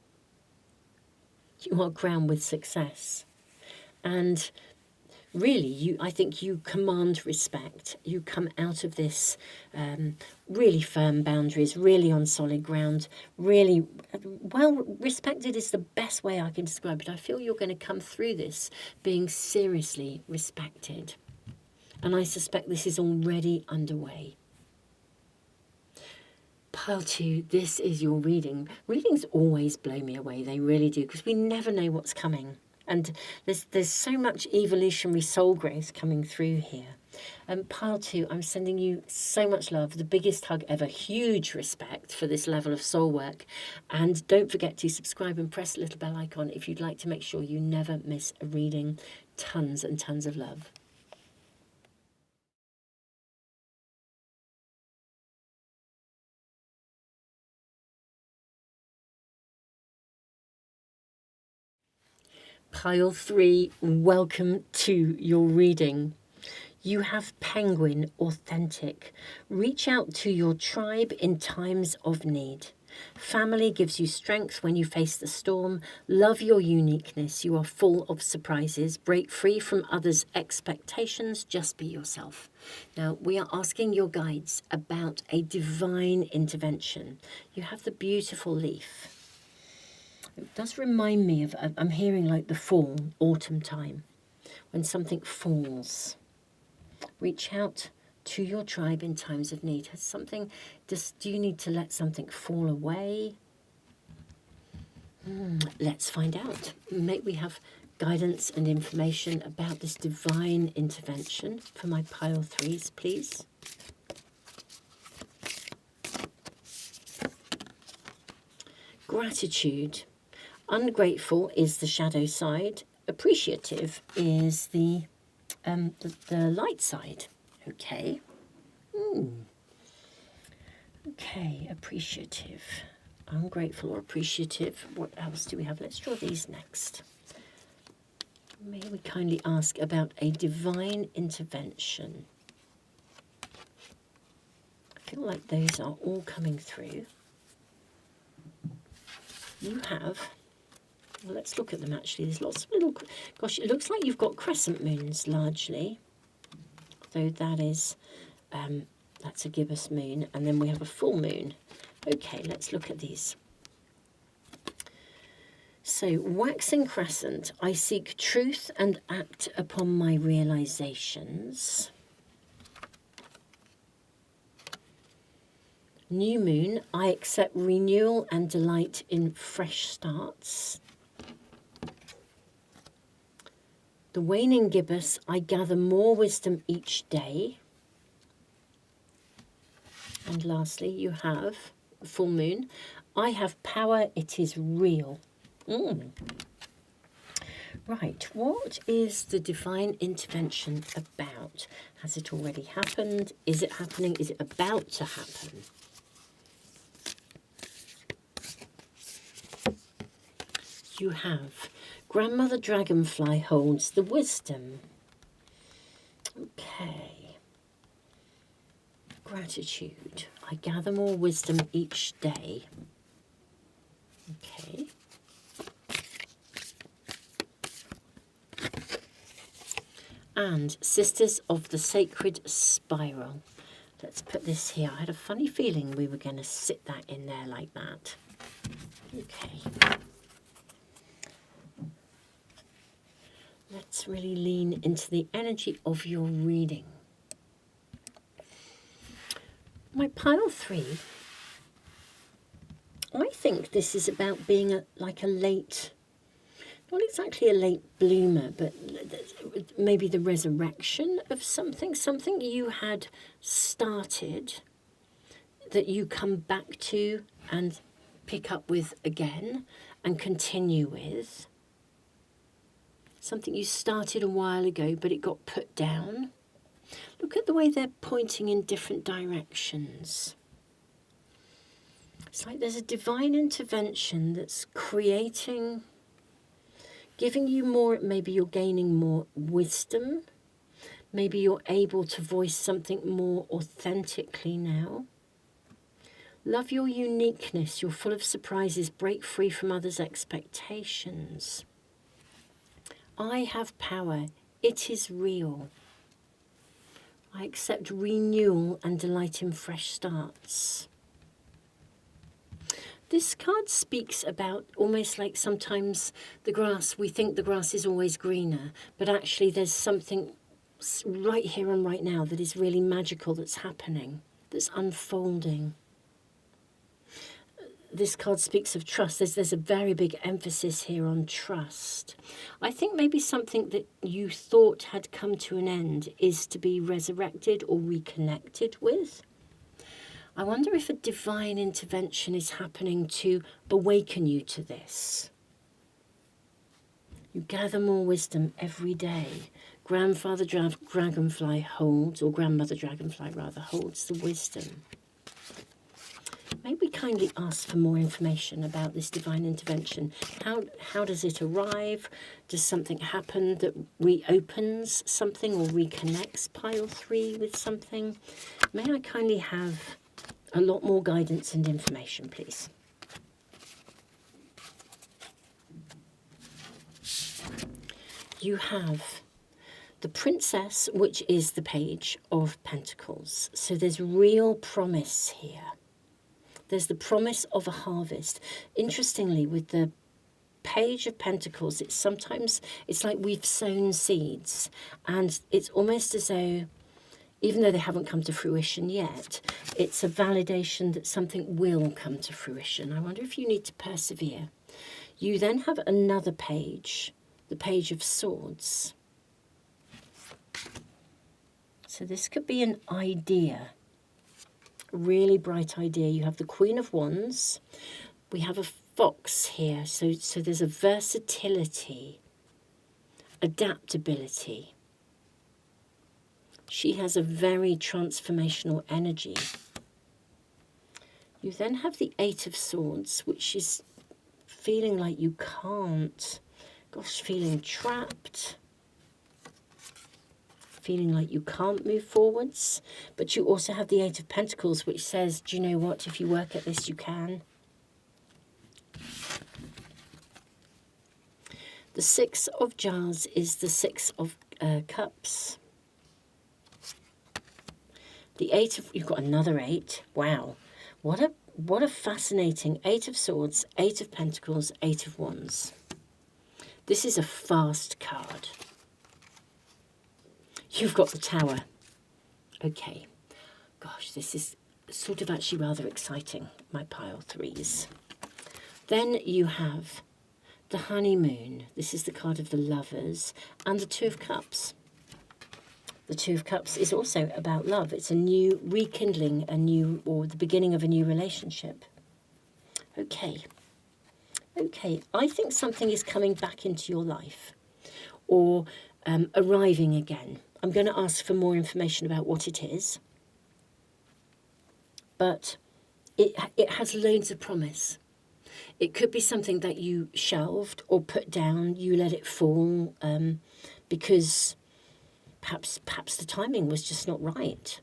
you are crowned with success. And really, I think you command respect. You come out of this really firm boundaries, really on solid ground, really well respected is the best way I can describe it. I feel you're going to come through this being seriously respected. And I suspect this is already underway. Pile 2, this is your reading. Readings always blow me away, they really do, because we never know what's coming. And there's so much evolutionary soul growth coming through here. Pile 2, I'm sending you so much love, the biggest hug ever, huge respect for this level of soul work. And don't forget to subscribe and press the little bell icon if you'd like to make sure you never miss a reading. Tons and tons of love. Pile 3, welcome to your reading. You have Penguin, authentic. Reach out to your tribe in times of need. Family gives you strength when you face the storm. Love your uniqueness. You are full of surprises. Break free from others' expectations. Just be yourself. Now, we are asking your guides about a divine intervention. You have the beautiful leaf. It does remind me of, I'm hearing like the fall, autumn time, when something falls. Reach out to your tribe in times of need. Has something, do you need to let something fall away? Let's find out. May we have guidance and information about this divine intervention for my pile threes, please. Gratitude. Ungrateful is the shadow side. Appreciative is the light side. Okay. Okay, appreciative. Ungrateful or appreciative. What else do we have? Let's draw these next. May we kindly ask about a divine intervention. I feel like those are all coming through. You have, well, let's look at them actually. There's lots of little, gosh, it looks like you've got crescent moons largely. Though that is, that's a gibbous moon. And then we have a full moon. Okay, let's look at these. So, waxing crescent, I seek truth and act upon my realizations. New moon, I accept renewal and delight in fresh starts. The waning gibbous, I gather more wisdom each day. And lastly, you have full moon. I have power, it is real. Right, what is the divine intervention about? Has it already happened? Is it happening? Is it about to happen? You have Grandmother Dragonfly holds the wisdom. Okay. Gratitude. I gather more wisdom each day. Okay. And Sisters of the Sacred Spiral. Let's put this here. I had a funny feeling we were going to sit that in there like that. Okay. Let's really lean into the energy of your reading. My pile three, I think this is about being like a late, not exactly a late bloomer, but maybe the resurrection of something you had started that you come back to and pick up with again and continue with. Something you started a while ago, but it got put down. Look at the way they're pointing in different directions. It's like there's a divine intervention that's creating, giving you more, maybe you're gaining more wisdom. Maybe you're able to voice something more authentically now. Love your uniqueness. You're full of surprises. Break free from others' expectations. I have power. It is real. I accept renewal and delight in fresh starts. This card speaks about almost like sometimes the grass, we think the grass is always greener, but actually there's something right here and right now that is really magical that's happening, that's unfolding. This card speaks of trust. There's a very big emphasis here on trust. I think maybe something that you thought had come to an end is to be resurrected or reconnected with. I wonder if a divine intervention is happening to awaken you to this. You gather more wisdom every day. Grandfather Dragonfly holds, or Grandmother Dragonfly rather, holds the wisdom. May we kindly ask for more information about this divine intervention? How does it arrive? Does something happen that reopens something or reconnects pile three with something? May I kindly have a lot more guidance and information, please? you have the Princess, which is the Page of Pentacles. So there's real promise here. There's the promise of a harvest. Interestingly, with the Page of Pentacles, it's like we've sown seeds, and it's almost as though, even though they haven't come to fruition yet, it's a validation that something will come to fruition. I wonder if you need to persevere. You then have another page, the Page of Swords. So this could be an idea, a really bright idea. You have the Queen of Wands. We have a fox here, so there's a versatility, adaptability. She has a very transformational energy. You then have the Eight of Swords, which is feeling like you can't, feeling trapped, feeling like you can't move forwards. But you also have the Eight of Pentacles, which says, do you know what, if you work at this, you can. The Six of Jars is the Six of Cups. The Eight of, you've got another eight. Wow. What a fascinating Eight of Swords, Eight of Pentacles, Eight of Wands. This is a fast card. You've got the Tower. Okay. Gosh, this is sort of actually rather exciting, my pile threes. Then you have the Honeymoon. This is the card of the Lovers, and the Two of Cups. The Two of Cups is also about love. It's a new rekindling, or the beginning of a new relationship. Okay. I think something is coming back into your life, or arriving again. I'm going to ask for more information about what it is, but it has loads of promise. It could be something that you shelved or put down, you let it fall, because perhaps the timing was just not right.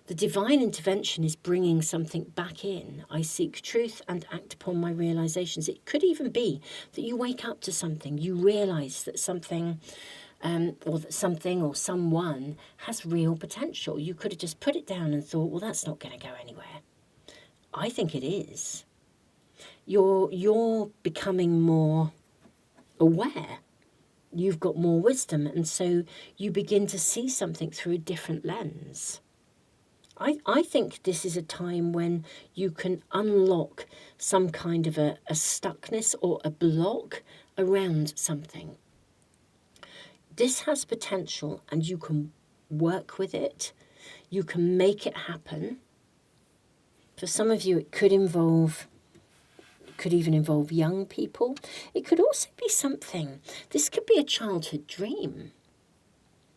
The divine intervention is bringing something back in. I seek truth and act upon my realizations. It could even be that you wake up to something, you realize that something, or that something or someone has real potential. You could have just put it down and thought, well, that's not going to go anywhere. I think it is. You're becoming more aware. You've got more wisdom, and so you begin to see something through a different lens. I think this is a time when you can unlock some kind of a stuckness or a block around something. This has potential, and you can work with it. You can make it happen. For some of you, it could even involve young people. It could also be something. This could be a childhood dream.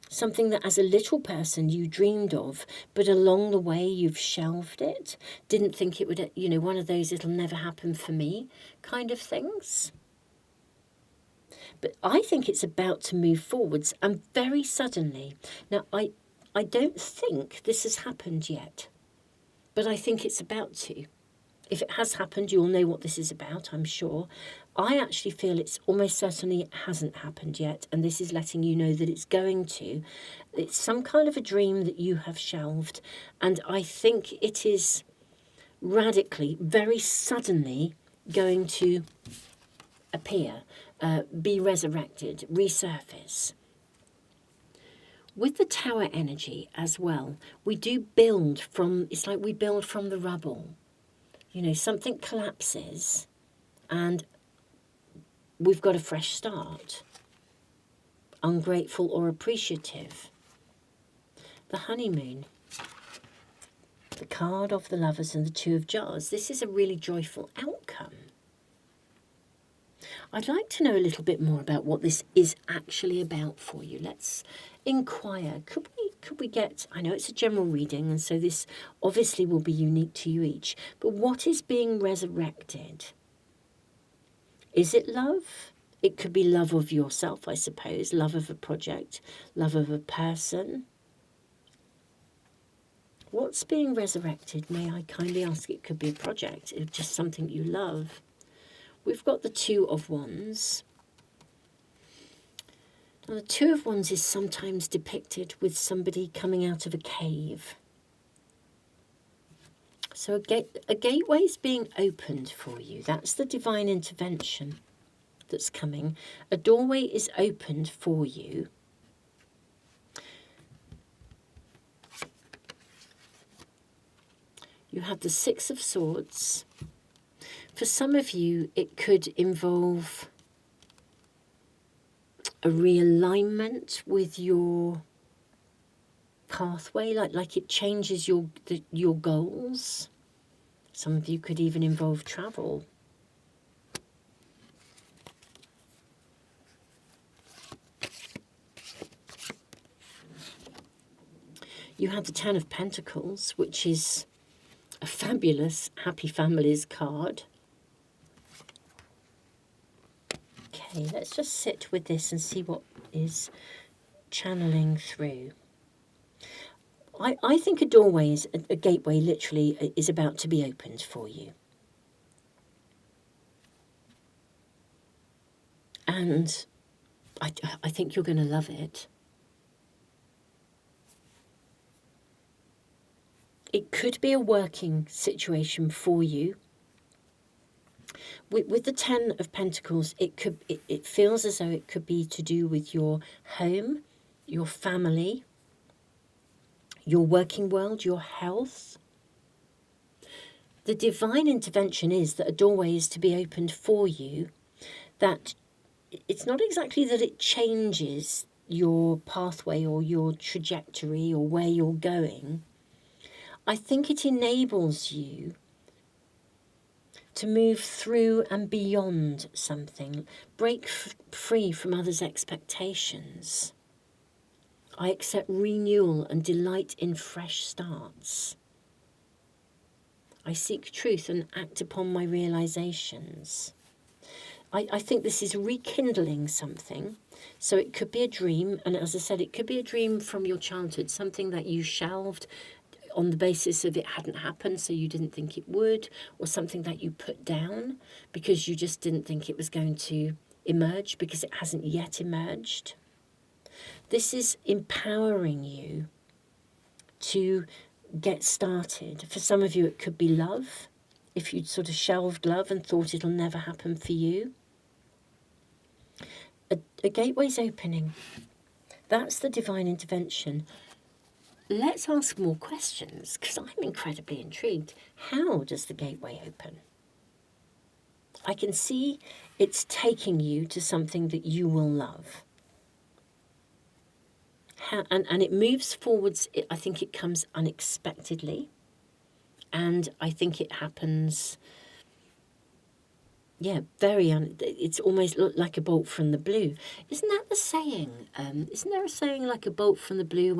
Something that as a little person you dreamed of, but along the way you've shelved it. Didn't think it would, one of those it'll never happen for me kind of things. But I think it's about to move forwards, and very suddenly. Now, I don't think this has happened yet, but I think it's about to. If it has happened, you'll know what this is about, I'm sure. I actually feel it's almost certainly it hasn't happened yet, and this is letting you know that it's going to. It's some kind of a dream that you have shelved, and I think it is radically, very suddenly going to appear, be resurrected, resurface. With the Tower energy as well, we do build from, it's like we build from the rubble. Something collapses and we've got a fresh start. Ungrateful or appreciative. The Honeymoon. The card of the Lovers and the Two of Jars. This is a really joyful outcome. I'd like to know a little bit more about what this is actually about for you. Let's inquire. Could we get, I know it's a general reading, and so this obviously will be unique to you each, but what is being resurrected? Is it love? It could be love of yourself, I suppose, love of a project, love of a person. What's being resurrected? May I kindly ask? It could be a project, it's just something you love. We've got the Two of Wands. Now, the Two of Wands is sometimes depicted with somebody coming out of a cave. So a gateway is being opened for you. That's the divine intervention that's coming. A doorway is opened for you. You have the Six of Swords. For some of you, it could involve a realignment with your pathway, like it changes your goals. Some of you could even involve travel. You have the Ten of Pentacles, which is a fabulous Happy Families card. Okay, let's just sit with this and see what is channeling through. I think a doorway, a gateway literally is about to be opened for you. And I think you're going to love it. It could be a working situation for you. With the Ten of Pentacles, it feels as though it could be to do with your home, your family, your working world, your health. The divine intervention is that a doorway is to be opened for you, that it's not exactly that it changes your pathway or your trajectory or where you're going. I think it enables you to move through and beyond something, break free from others' expectations. I accept renewal and delight in fresh starts. I seek truth and act upon my realizations. I think this is rekindling something. So it could be a dream, and as I said, it could be a dream from your childhood, something that you shelved on the basis of it hadn't happened, so you didn't think it would, or something that you put down because you just didn't think it was going to emerge because it hasn't yet emerged. This is empowering you to get started. For some of you, it could be love. If you'd sort of shelved love and thought it'll never happen for you. A gateway's opening. That's the divine intervention. Let's ask more questions, because I'm incredibly intrigued. How does the gateway open? I can see it's taking you to something that you will love. And it moves forwards. I think it comes unexpectedly. And I think it happens, it's almost like a bolt from the blue. Isn't that the saying? Isn't there a saying like a bolt from the blue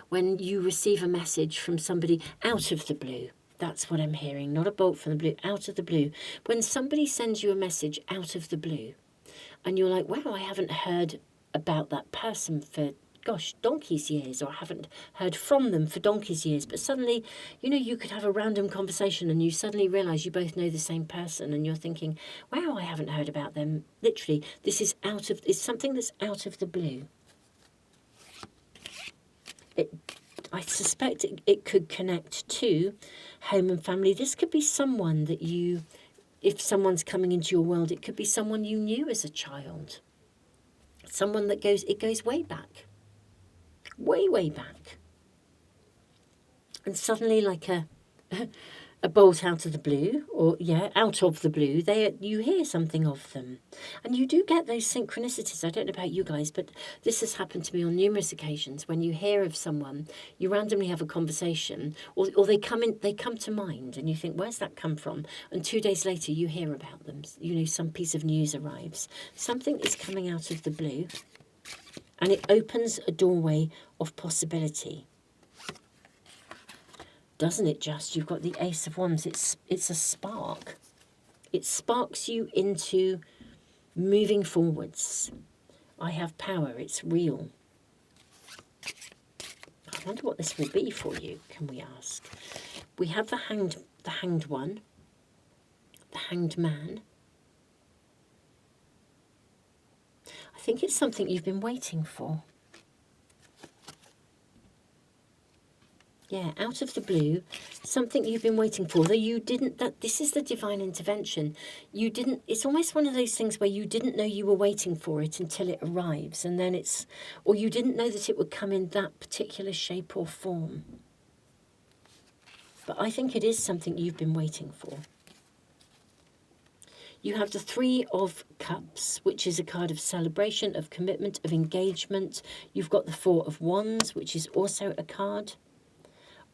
when you receive a message from somebody out of the blue? That's what I'm hearing, not a bolt from the blue, out of the blue. When somebody sends you a message out of the blue and you're like, wow, I haven't heard about that person for donkey's years, or I haven't heard from them for donkey's years, but suddenly, you could have a random conversation and you suddenly realise you both know the same person and you're thinking, wow, I haven't heard about them. Literally, it's something that's out of the blue. I suspect it could connect to home and family. This could be someone that if someone's coming into your world, it could be someone you knew as a child. Someone that goes way back. Way back. And suddenly, like a bolt out of the blue, out of the blue, you hear something of them. And you do get those synchronicities. I don't know about you guys, but this has happened to me on numerous occasions. When you hear of someone, you randomly have a conversation, or they come to mind, and you think, where's that come from? And 2 days later, you hear about them. Some piece of news arrives. Something is coming out of the blue. And it opens a doorway of possibility. Doesn't it just? You've got the Ace of Wands. It's a spark. It sparks you into moving forwards. I have power. It's real. I wonder what this will be for you, can we ask? We have the hanged one, the hanged man. I think it's something you've been waiting for. Yeah, out of the blue, something you've been waiting for, that you didn't, this is the divine intervention. You didn't, it's almost one of those things where you didn't know you were waiting for it until it arrives, and then or you didn't know that it would come in that particular shape or form. But I think it is something you've been waiting for. You have the Three of Cups, which is a card of celebration, of commitment, of engagement. You've got the Four of Wands, which is also a card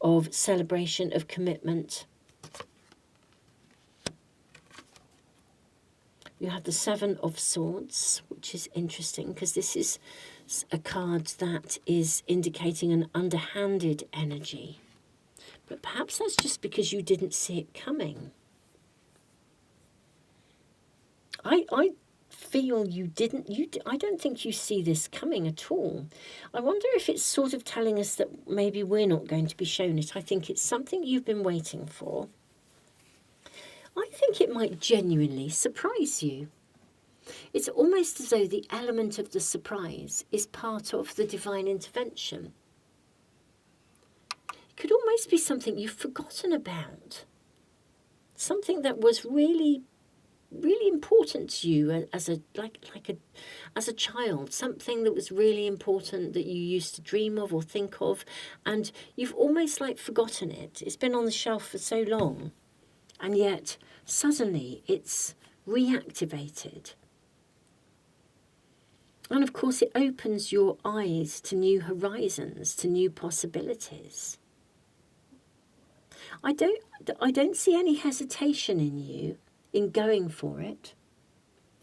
of celebration, of commitment. You have the Seven of Swords, which is interesting because this is a card that is indicating an underhanded energy. But perhaps that's just because you didn't see it coming. I feel you didn't. I don't think you see this coming at all. I wonder if it's sort of telling us that maybe we're not going to be shown it. I think it's something you've been waiting for. I think it might genuinely surprise you. It's almost as though the element of the surprise is part of the divine intervention. It could almost be something you've forgotten about. Something that was really important to you as a child, something that was really important that you used to dream of or think of, and you've almost forgotten it. It's been on the shelf for so long, and yet suddenly it's reactivated. And of course it opens your eyes to new horizons, to new possibilities. I don't see any hesitation in you in going for it.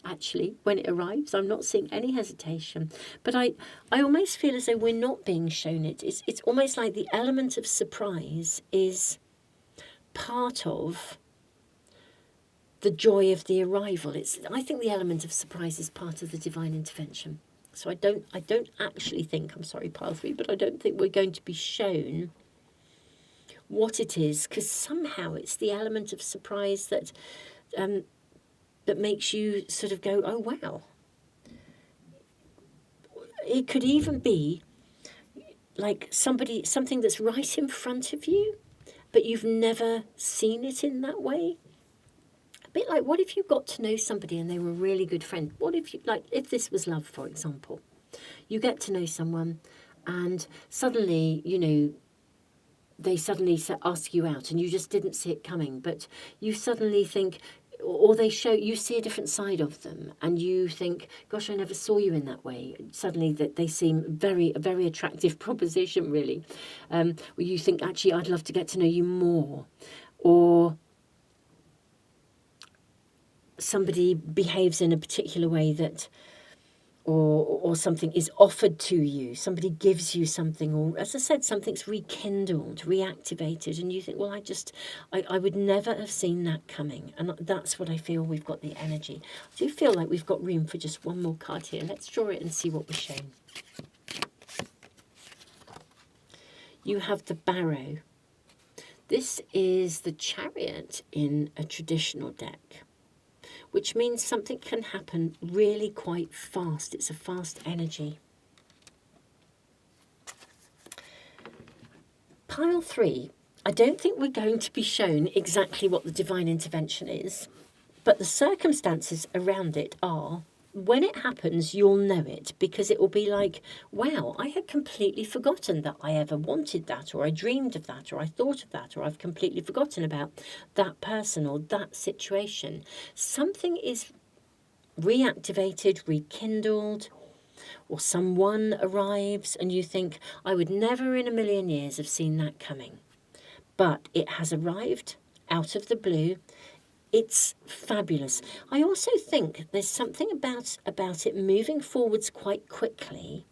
Actually, when it arrives, I'm not seeing any hesitation. But I almost feel as though we're not being shown it. It's almost like the element of surprise is part of the joy of the arrival. I think the element of surprise is part of the divine intervention. So I don't actually think, I'm sorry, pile 3, but I don't think we're going to be shown what it is, because somehow it's the element of surprise that makes you sort of go, oh wow. It could even be like something that's right in front of you, but you've never seen it in that way. A bit like, what if you got to know somebody and they were a really good friend? What if if this was love, for example, you get to know someone and suddenly, they suddenly ask you out and you just didn't see it coming, but you suddenly think, or you see a different side of them and you think, gosh, I never saw you in that way. Suddenly that they seem a very attractive proposition, really. Where you think, actually, I'd love to get to know you more. Or somebody behaves in a particular way that, or something is offered to you, somebody gives you something, or as I said, something's rekindled, reactivated, and you think, well, I would never have seen that coming. And that's what I feel we've got the energy. I do feel like we've got room for just one more card here. Let's draw it and see what we're shown. You have the Barrow. This is the Chariot in a traditional deck, which means something can happen really quite fast. It's a fast energy. Pile 3, I don't think we're going to be shown exactly what the divine intervention is, but the circumstances around it are, when it happens, you'll know it, because it will be like, wow, I had completely forgotten that I ever wanted that, or I dreamed of that, or I thought of that, or I've completely forgotten about that person or that situation. Something is reactivated, rekindled, or someone arrives and you think, I would never in a million years have seen that coming. But it has arrived out of the blue. It's fabulous. I also think there's something about it moving forwards quite quickly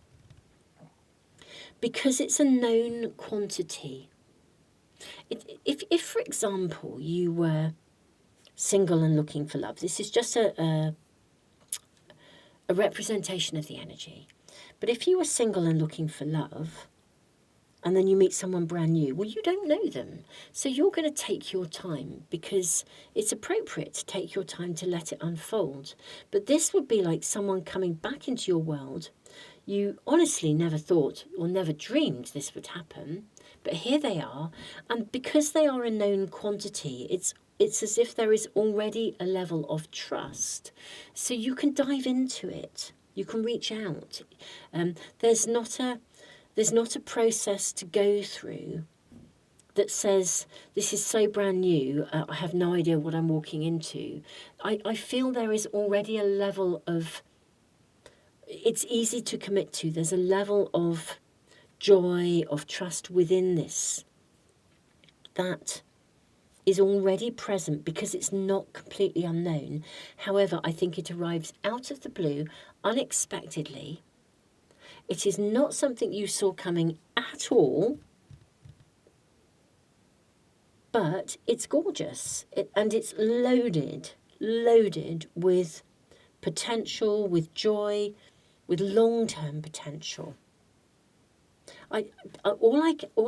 because it's a known quantity. If for example, you were single and looking for love, this is just a representation of the energy. But if you were single and looking for love, and then you meet someone brand new. Well, you don't know them. So you're going to take your time because it's appropriate to take your time to let it unfold. But this would be like someone coming back into your world. You honestly never thought or never dreamed this would happen. But here they are. And because they are a known quantity, it's as if there is already a level of trust. So you can dive into it. You can reach out. There's not a process to go through that says, this is so brand new, I have no idea what I'm walking into. I feel there is already a level of, it's easy to commit to. There's a level of joy, of trust within this that is already present because it's not completely unknown. However, I think it arrives out of the blue, unexpectedly. It is not something you saw coming at all, but it's gorgeous. And it's loaded with potential, with joy, with long-term potential. All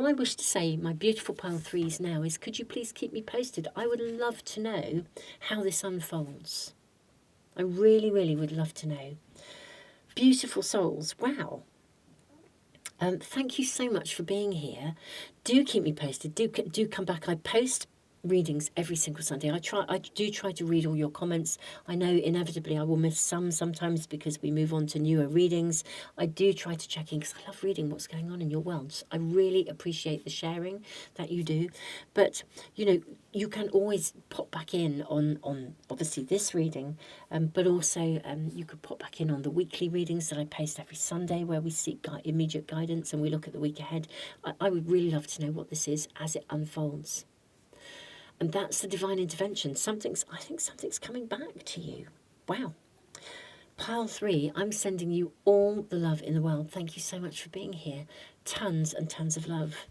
I wish to say, my beautiful pile threes now, is could you please keep me posted? I would love to know how this unfolds. I really, really would love to know. Beautiful souls, wow. Thank you so much for being here. Do keep me posted. Do come back. I post readings every single Sunday. I do try to read all your comments. I know inevitably I will miss some sometimes because we move on to newer readings. I do try to check in because I love reading what's going on in your worlds. I really appreciate the sharing that you do. But, you know, you can always pop back in on obviously this reading, but also you could pop back in on the weekly readings that I post every Sunday where we seek immediate guidance and we look at the week ahead. I would really love to know what this is as it unfolds. And that's the divine intervention. I think something's coming back to you. Wow. Pile 3, I'm sending you all the love in the world. Thank you so much for being here. Tons and tons of love.